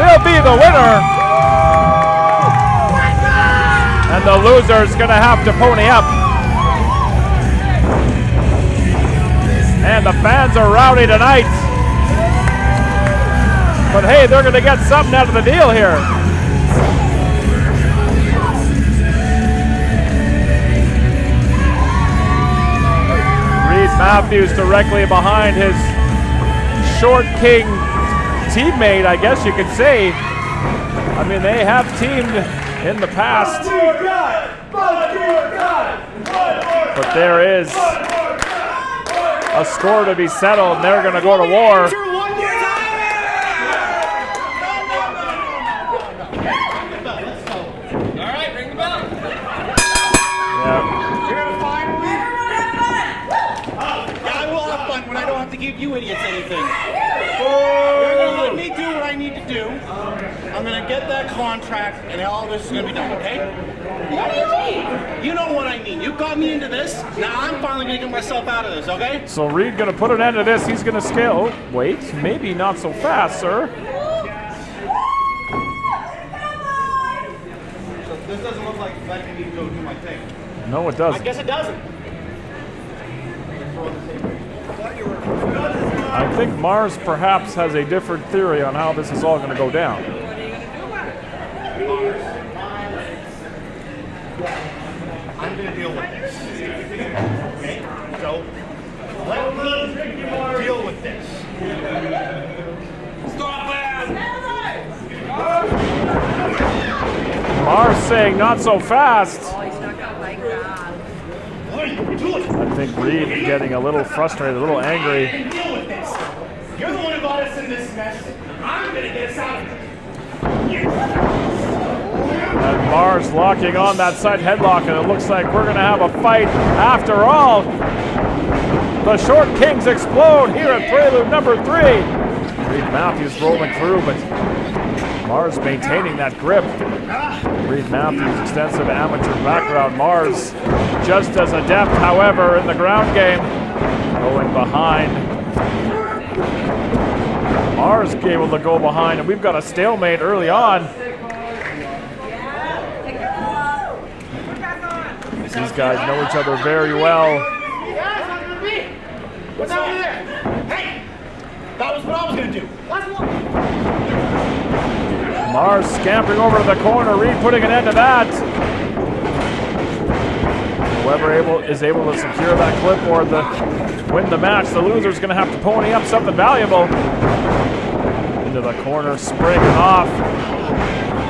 will be the winner. And the loser's gonna have to pony up. And the fans are rowdy tonight. But hey, they're going to get something out of the deal here. Reid Matthews directly behind his short king teammate, I guess you could say. I mean, they have teamed in the past. But there is a score to be settled, and they're going to go to war. Give you idiots anything. You're gonna let me do what I need to do. I'm gonna get that contract and all this is gonna be done, okay? What do you mean? You know what I mean. You got me into this. Now I'm finally gonna get myself out of this, okay? So Reid gonna put an end to this. He's gonna scale. Oh, wait, maybe not so fast, sir. So this doesn't look like letting me go do my thing. No, it doesn't. I guess it doesn't. I think Marz perhaps has a different theory on how this is all going to go down. I'm going to deal with this. Okay? So, let me deal with this. Stop it! Marz saying not so fast. I think Reid getting a little frustrated, a little angry. Deal with this. You're the one who got us in this mess. I'm going to get us out of here. And Marz locking on that side headlock, and it looks like we're going to have a fight after all. The Short Kings explode here at Prelude number 3. Reid Matthews rolling through, but Marz maintaining that grip. Reid Matthews' extensive amateur background. Marz just as adept, however, in the ground game. Going behind. Marz able to go behind, and we've got a stalemate early on. These guys know each other very well. What's over there? Hey! That was what I was going to do. Marz scampering over to the corner. Reid putting an end to that. Whoever is able to secure that clipboard to win the match, the loser's going to have to pony up something valuable. Into the corner, springing off.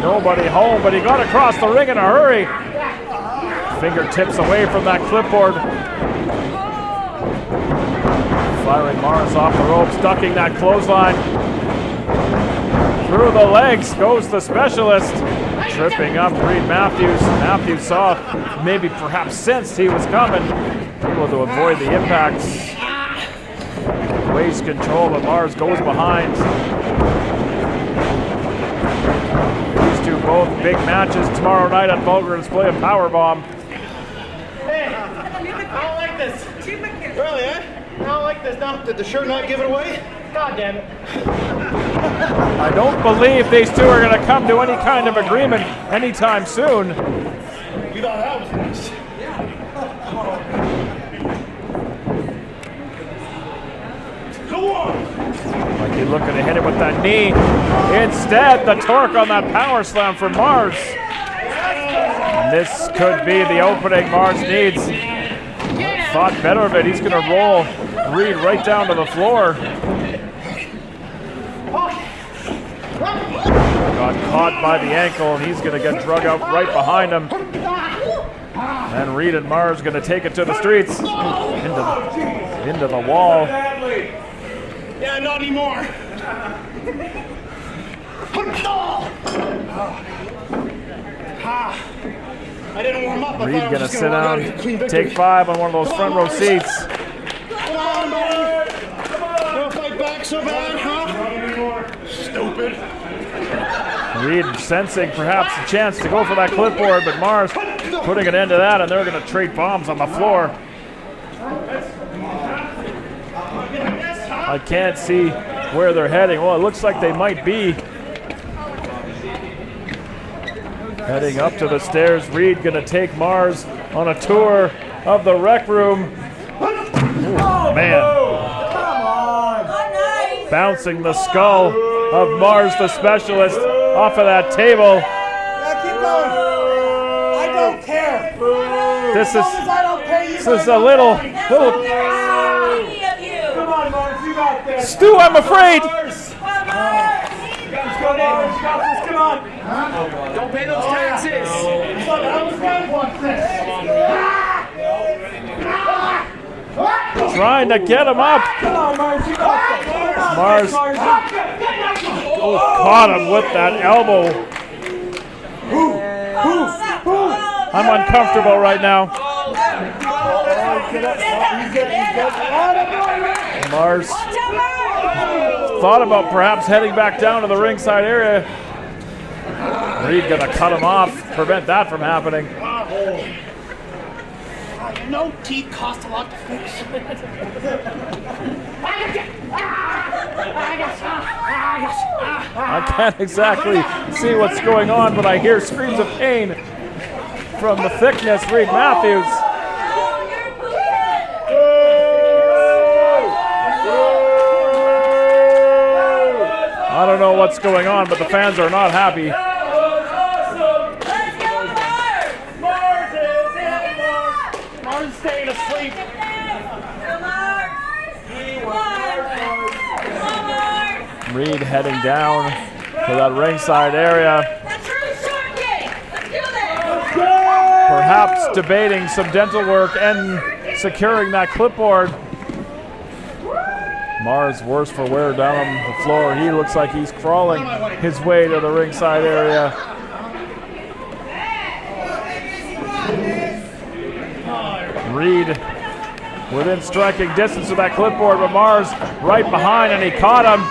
Nobody home, but he got across the ring in a hurry. Fingertips away from that clipboard. Firing Marz off the ropes, ducking that clothesline. Through the legs goes the specialist. Tripping up Reid Matthews. Matthews saw, maybe perhaps sensed he was coming. Able to avoid the impact. Waste control, but Marz goes behind. These two both big matches tomorrow night at Vulgar Display of Powerbomb. Hey, I don't like this. Really, eh? I don't like this. Now, did the shirt not give it away? God damn it. I don't believe these two are going to come to any kind of agreement anytime soon. You thought that was nice. Go on. Like he's looking to hit him with that knee. Instead, the torque on that power slam for Marz. And this could be the opening Marz needs. Thought better of it. He's going to roll Reid right down to the floor. Got caught by the ankle, and he's going to get drug out right behind him. And Reid and Marz going to take it to the streets. Into the wall. Yeah, not anymore. I didn't warm up. Reid going to sit down, take 5 on one of those front row seats. Come on, buddy. Don't fight back so bad, huh? Stupid. Reid sensing perhaps a chance to go for that clipboard, but Marz putting an end to that, and they're going to trade bombs on the floor. I can't see where they're heading. Well, it looks like they might be heading up to the stairs. Reid going to take Marz on a tour of the rec room. Ooh, man. Bouncing the skull of Marz, the specialist, off of that table. Yeah, keep going. I don't care. This As long as I don't pay you. is a little. Come on, Marz, you got this. Stu, I'm afraid. Don't pay those taxes. Trying to get him up. Marz caught him with that elbow. I'm uncomfortable right now. Marz thought about perhaps heading back down to the ringside area. Reid gonna cut him off, prevent that from happening. No, teeth cost a lot to fix. I can't exactly see what's going on, but I hear screams of pain from the thickness, Reid Matthews. I don't know what's going on, but the fans are not happy. Marz is staying asleep. Reid heading down to that ringside area. Perhaps debating some dental work and securing that clipboard. Marz worse for wear down on the floor. He looks like he's crawling his way to the ringside area. Reid within striking distance of that clipboard, but Marz right behind, and he caught him.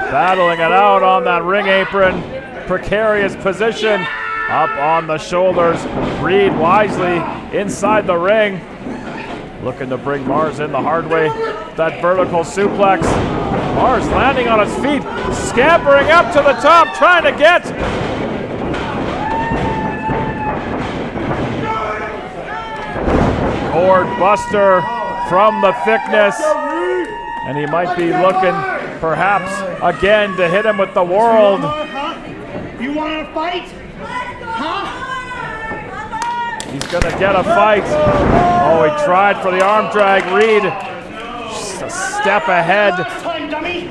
Battling it out on that ring apron. Precarious position up on the shoulders. Reid wisely inside the ring. Looking to bring Marz in the hard way. That vertical suplex. Marz landing on his feet. Scampering up to the top, trying to get. Cord buster from the thickness. And he might be looking perhaps again to hit him with the world. You want to fight? Huh? He's gonna get a fight. Oh, he tried for the arm drag. Reid just a step ahead. Time, dummy.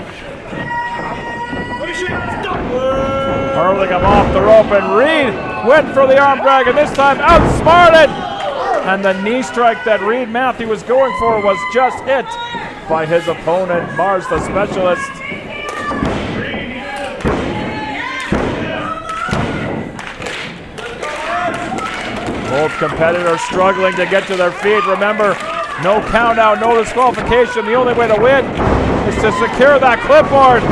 Hurling him off the rope, and Reid went for the arm drag, and this time outsmarted. And the knee strike that Reid Matthews was going for was just hit by his opponent, Marz the Specialist. Both competitors struggling to get to their feet. Remember, no count out, no disqualification. The only way to win is to secure that clipboard.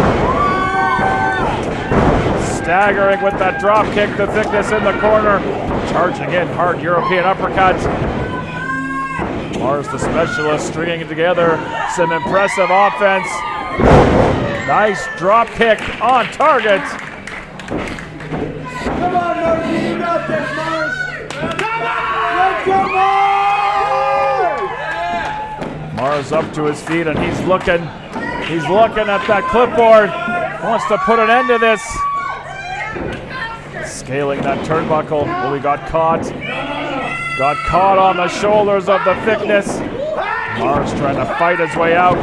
Staggering with that drop kick, the thickness in the corner. Charging in, hard European uppercut. Marz the Specialist stringing together some impressive offense. Nice drop kick on target. Come on, Marz, you got this, Marz. Marz up to his feet, and he's looking at that clipboard. Wants to put an end to this. Scaling that turnbuckle. Oh, he got caught. Got caught on the shoulders of the thickness. Marz trying to fight his way out.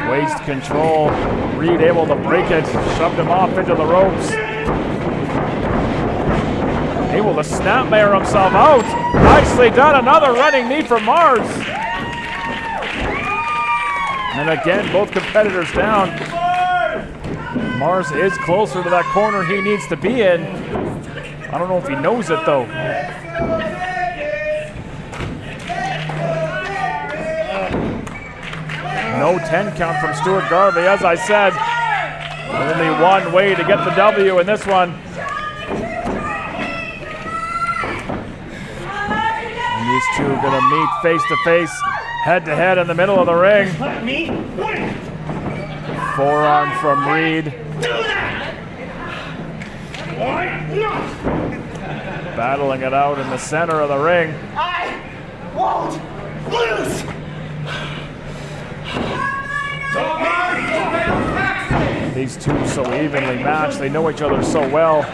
Waist control. Reid able to break it. Shoved him off into the ropes. Able to snapmare himself out. Nicely done. Another running knee from Marz. And again, both competitors down. Marz is closer to that corner he needs to be in. I don't know if he knows it though. No 10 count from Stuart Garvey, as I said. Only one way to get the W in this one. And these two are gonna meet face to face, head to head in the middle of the ring. Let me win. Forearm from Reid. Why not? Battling it out in the center of the ring. I won't lose. These two so evenly matched. They know each other so well.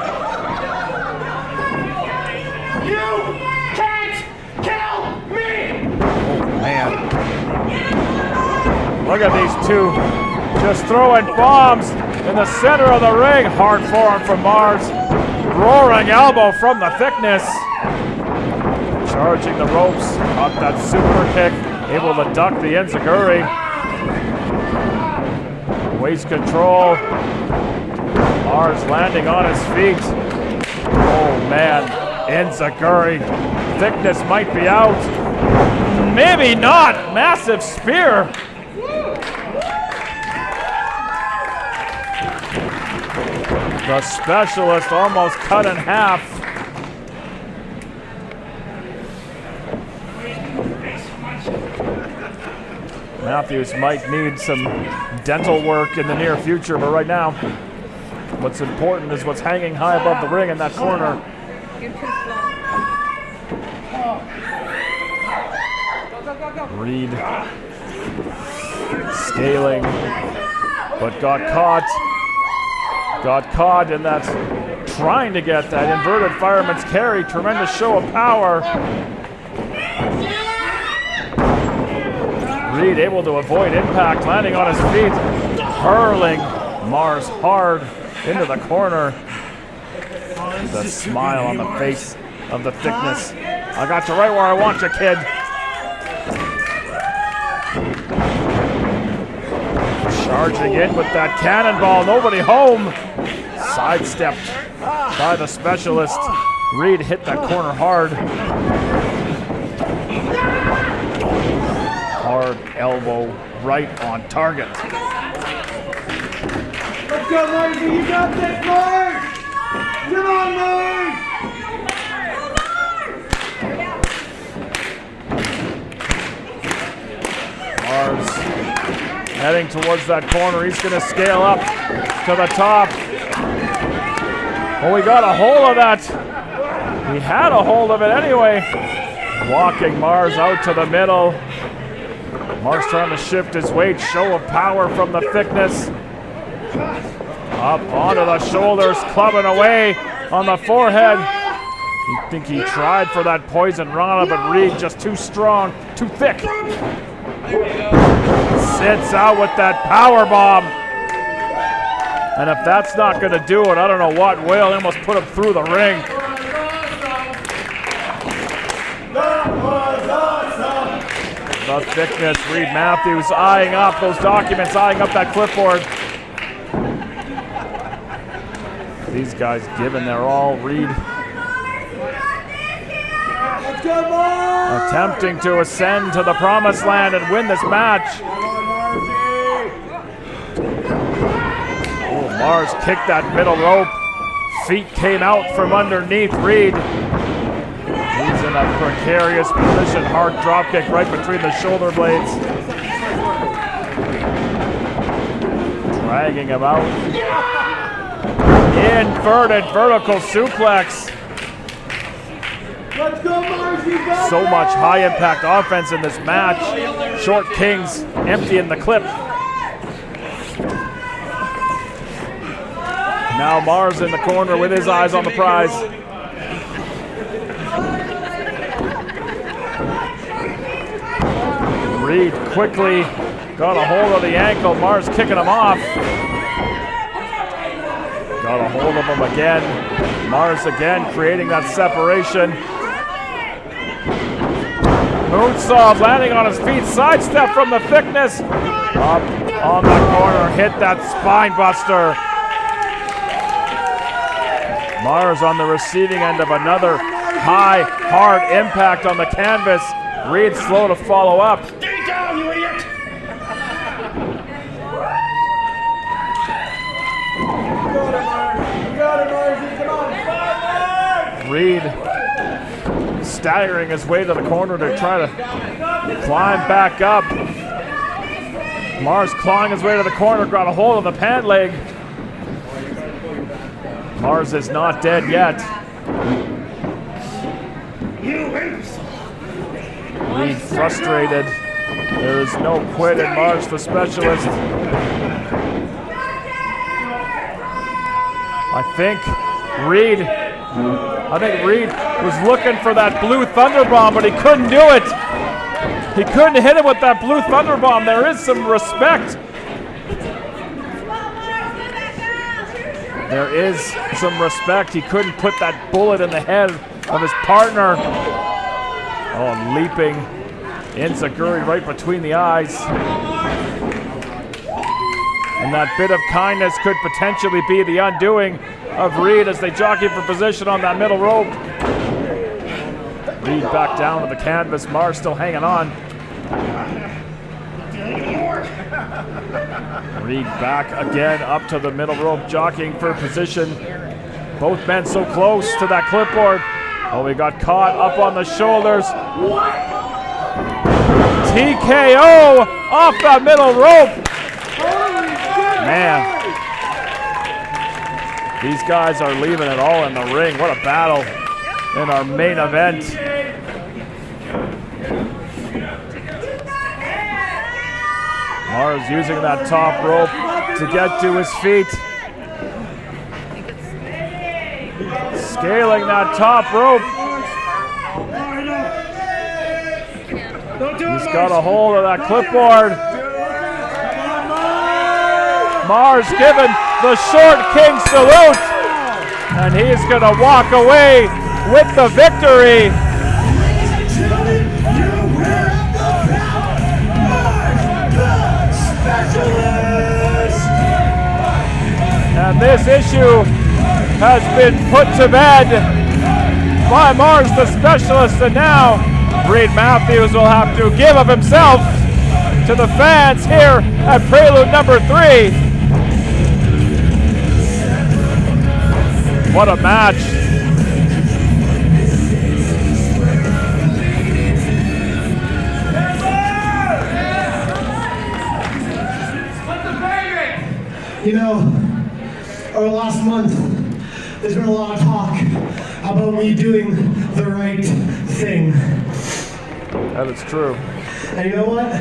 You can't kill me. Look at these two just throwing bombs in the center of the ring. Hard forearm from Marz. Roaring elbow from the thickness. Charging the ropes. Caught that super kick. Able to duck the enziguri. Waist control. Marz landing on his feet. Oh man, enziguri. Thickness might be out. Maybe not. Massive spear. The specialist almost cut in half. Matthews might need some dental work in the near future, but right now, what's important is what's hanging high above the ring in that corner. Reid scaling, but got caught. Got caught in that, trying to get that inverted fireman's carry. Tremendous show of power. Reid able to avoid impact, landing on his feet. Hurling Marz hard into the corner. The smile on the face of the thickness. I got you right where I want you, kid. Charging in with that cannonball, nobody home. Sidestepped by the specialist. Reid hit that corner hard. Hard elbow right on target. Let's go, Marzi. You got this, Marz. Come on, Marz. Marz heading towards that corner. He's going to scale up to the top. Oh, he got a hold of that. He had a hold of it anyway. Walking Marz out to the middle. Marz trying to shift his weight. Show of power from the thickness. Up onto the shoulders, clubbing away on the forehead. You think he tried for that poison rana, but Reid just too strong, too thick. Sits out with that power bomb. And if that's not going to do it, I don't know what will. He almost put him through the ring. The thickness, Reid Matthews eyeing up those documents, eyeing up that clipboard. These guys giving their all. Reid attempting to ascend to the promised land and win this match. Oh, Marz kicked that middle rope. Feet came out from underneath Reid. He's in a precarious position. Hard drop kick right between the shoulder blades. Dragging him out. Inverted vertical suplex. Let's go, Marz. You got So much high impact offense in this match. Short Kings emptying the clip. Now Marz in the corner with his eyes on the prize. Reid quickly got a hold of the ankle. Marz kicking him off. Got a hold of him again. Marz again creating that separation. Moonsault landing on his feet. Sidestep from the thickness. Up on the corner. Hit that spine buster. Marz on the receiving end of another high, hard impact on the canvas. Reid slow to follow up. Stay down, you idiot! Reid staggering his way to the corner to try to climb back up. Marz clawing his way to the corner, got a hold of the pant leg. Marz is not dead yet. Reid frustrated. There is no quit in Marz, the specialist. I think Reid was looking for that blue thunder bomb, but he couldn't do it. He couldn't hit him with that blue thunder bomb. There is some respect. There is some respect. He couldn't put that bullet in the head of his partner. Oh, leaping enziguri right between the eyes. And that bit of kindness could potentially be the undoing of Reid as they jockey for position on that middle rope. Reid back down to the canvas. Marz still hanging on. Reid back again up to the middle rope, jockeying for position. Both men so close to that clipboard. Oh, he got caught up on the shoulders. TKO off that middle rope. Man, these guys are leaving it all in the ring. What a battle in our main event. Marz using that top rope to get to his feet. Scaling that top rope. He's got a hold of that clipboard. Marz giving the short king salute. And he's going to walk away with the victory. And this issue has been put to bed by Marz the Specialist, and now Reid Matthews will have to give of himself to the fans here at Prelude number 3. What a match. You know, over the last month, there's been a lot of talk about me doing the right thing. That is true. And you know what? I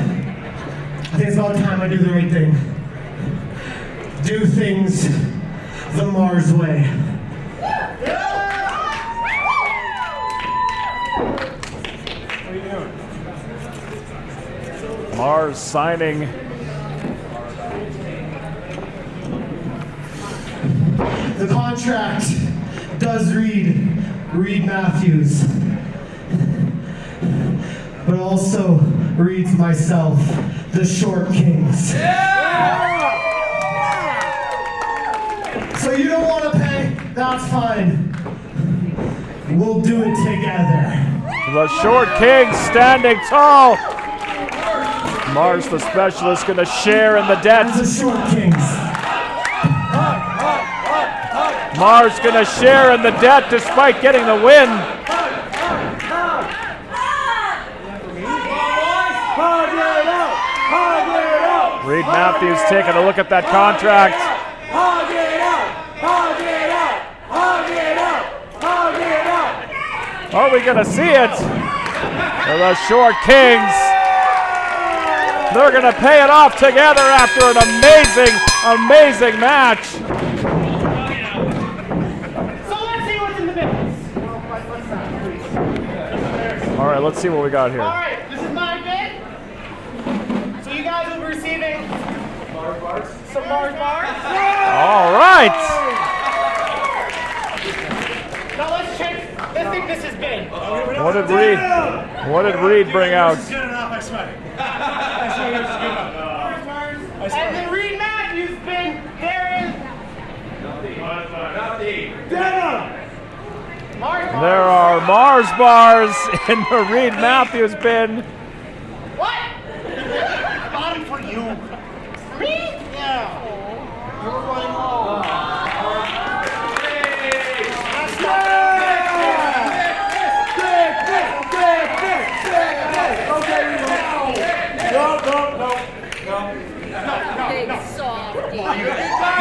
think it's about time I do the right thing. Do things the Marz way. Marz signing the contract does read Matthews, but also reads myself, the Short Kings. So you don't want to pay? That's fine. We'll do it together. the Short Kings standing tall. Marz the Specialist going to share in the debt. The Short Kings. Marz going to share in the debt despite getting the win. Reid Matthews taking a look at that contract. Are we going to see it? The Short Kings. They're going to pay it off together after an amazing, amazing match. So let's see what's in the bins. All right, let's see what we got here. All right, this is my bid. So you guys will be receiving some Marz bars. All right. Now let's check. Let's think this has been. What did Reid bring out? This is good enough, I swear. I swear this is good enough. And the Reid Matthews bin, there is Marz bars. There are Marz bars in the Reid Matthews bin. What? Bottom for you. For me? Yeah. You were running low.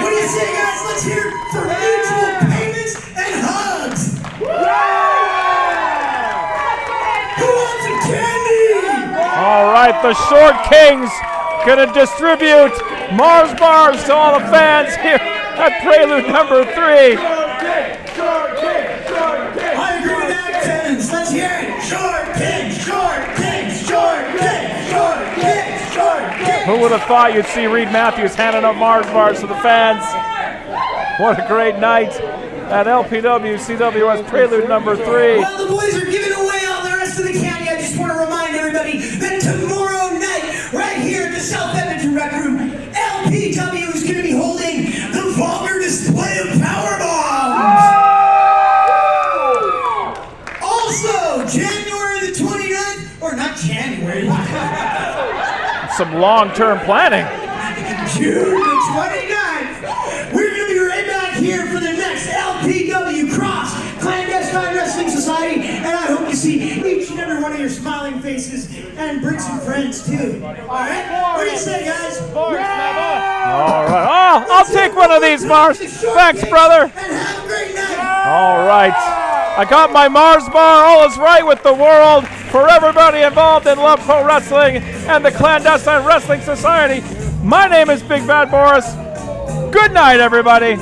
What do you say, guys? Let's hear it for mutual payments and hugs. Who wants some candy? All right, the Short Kings gonna distribute Marz bars to all the fans here at Prelude number 3. I agree with that, fans. Let's hear it. Short Kings, Short Kings, Short Kings. Who would have thought you'd see Reid Matthews handing out Marz bars to the fans? What a great night at LPW CWS Prelude number 3. While the boys are giving away all the rest of the candy, I just want to remind everybody that tomorrow night, right here at the South Edmonton Rec Room, LPW is going to be holding the vulgar display of power bombs. Also, January the 29th, or not January, Some long-term planning. June the 29th, we're going to be right back here for the next LPW Cross Clandestine Wrestling Society, and I hope to see each and every one of your smiling faces and bring some friends too. All right? What do you say, guys? All right. Oh, I'll take one of these, Marz. Thanks, brother. And have a great night. All right. I got my Marz bar. All is right with the world. For everybody involved in Love Pro Wrestling and the Clandestine Wrestling Society, my name is Big Bad Boris. Good night, everybody.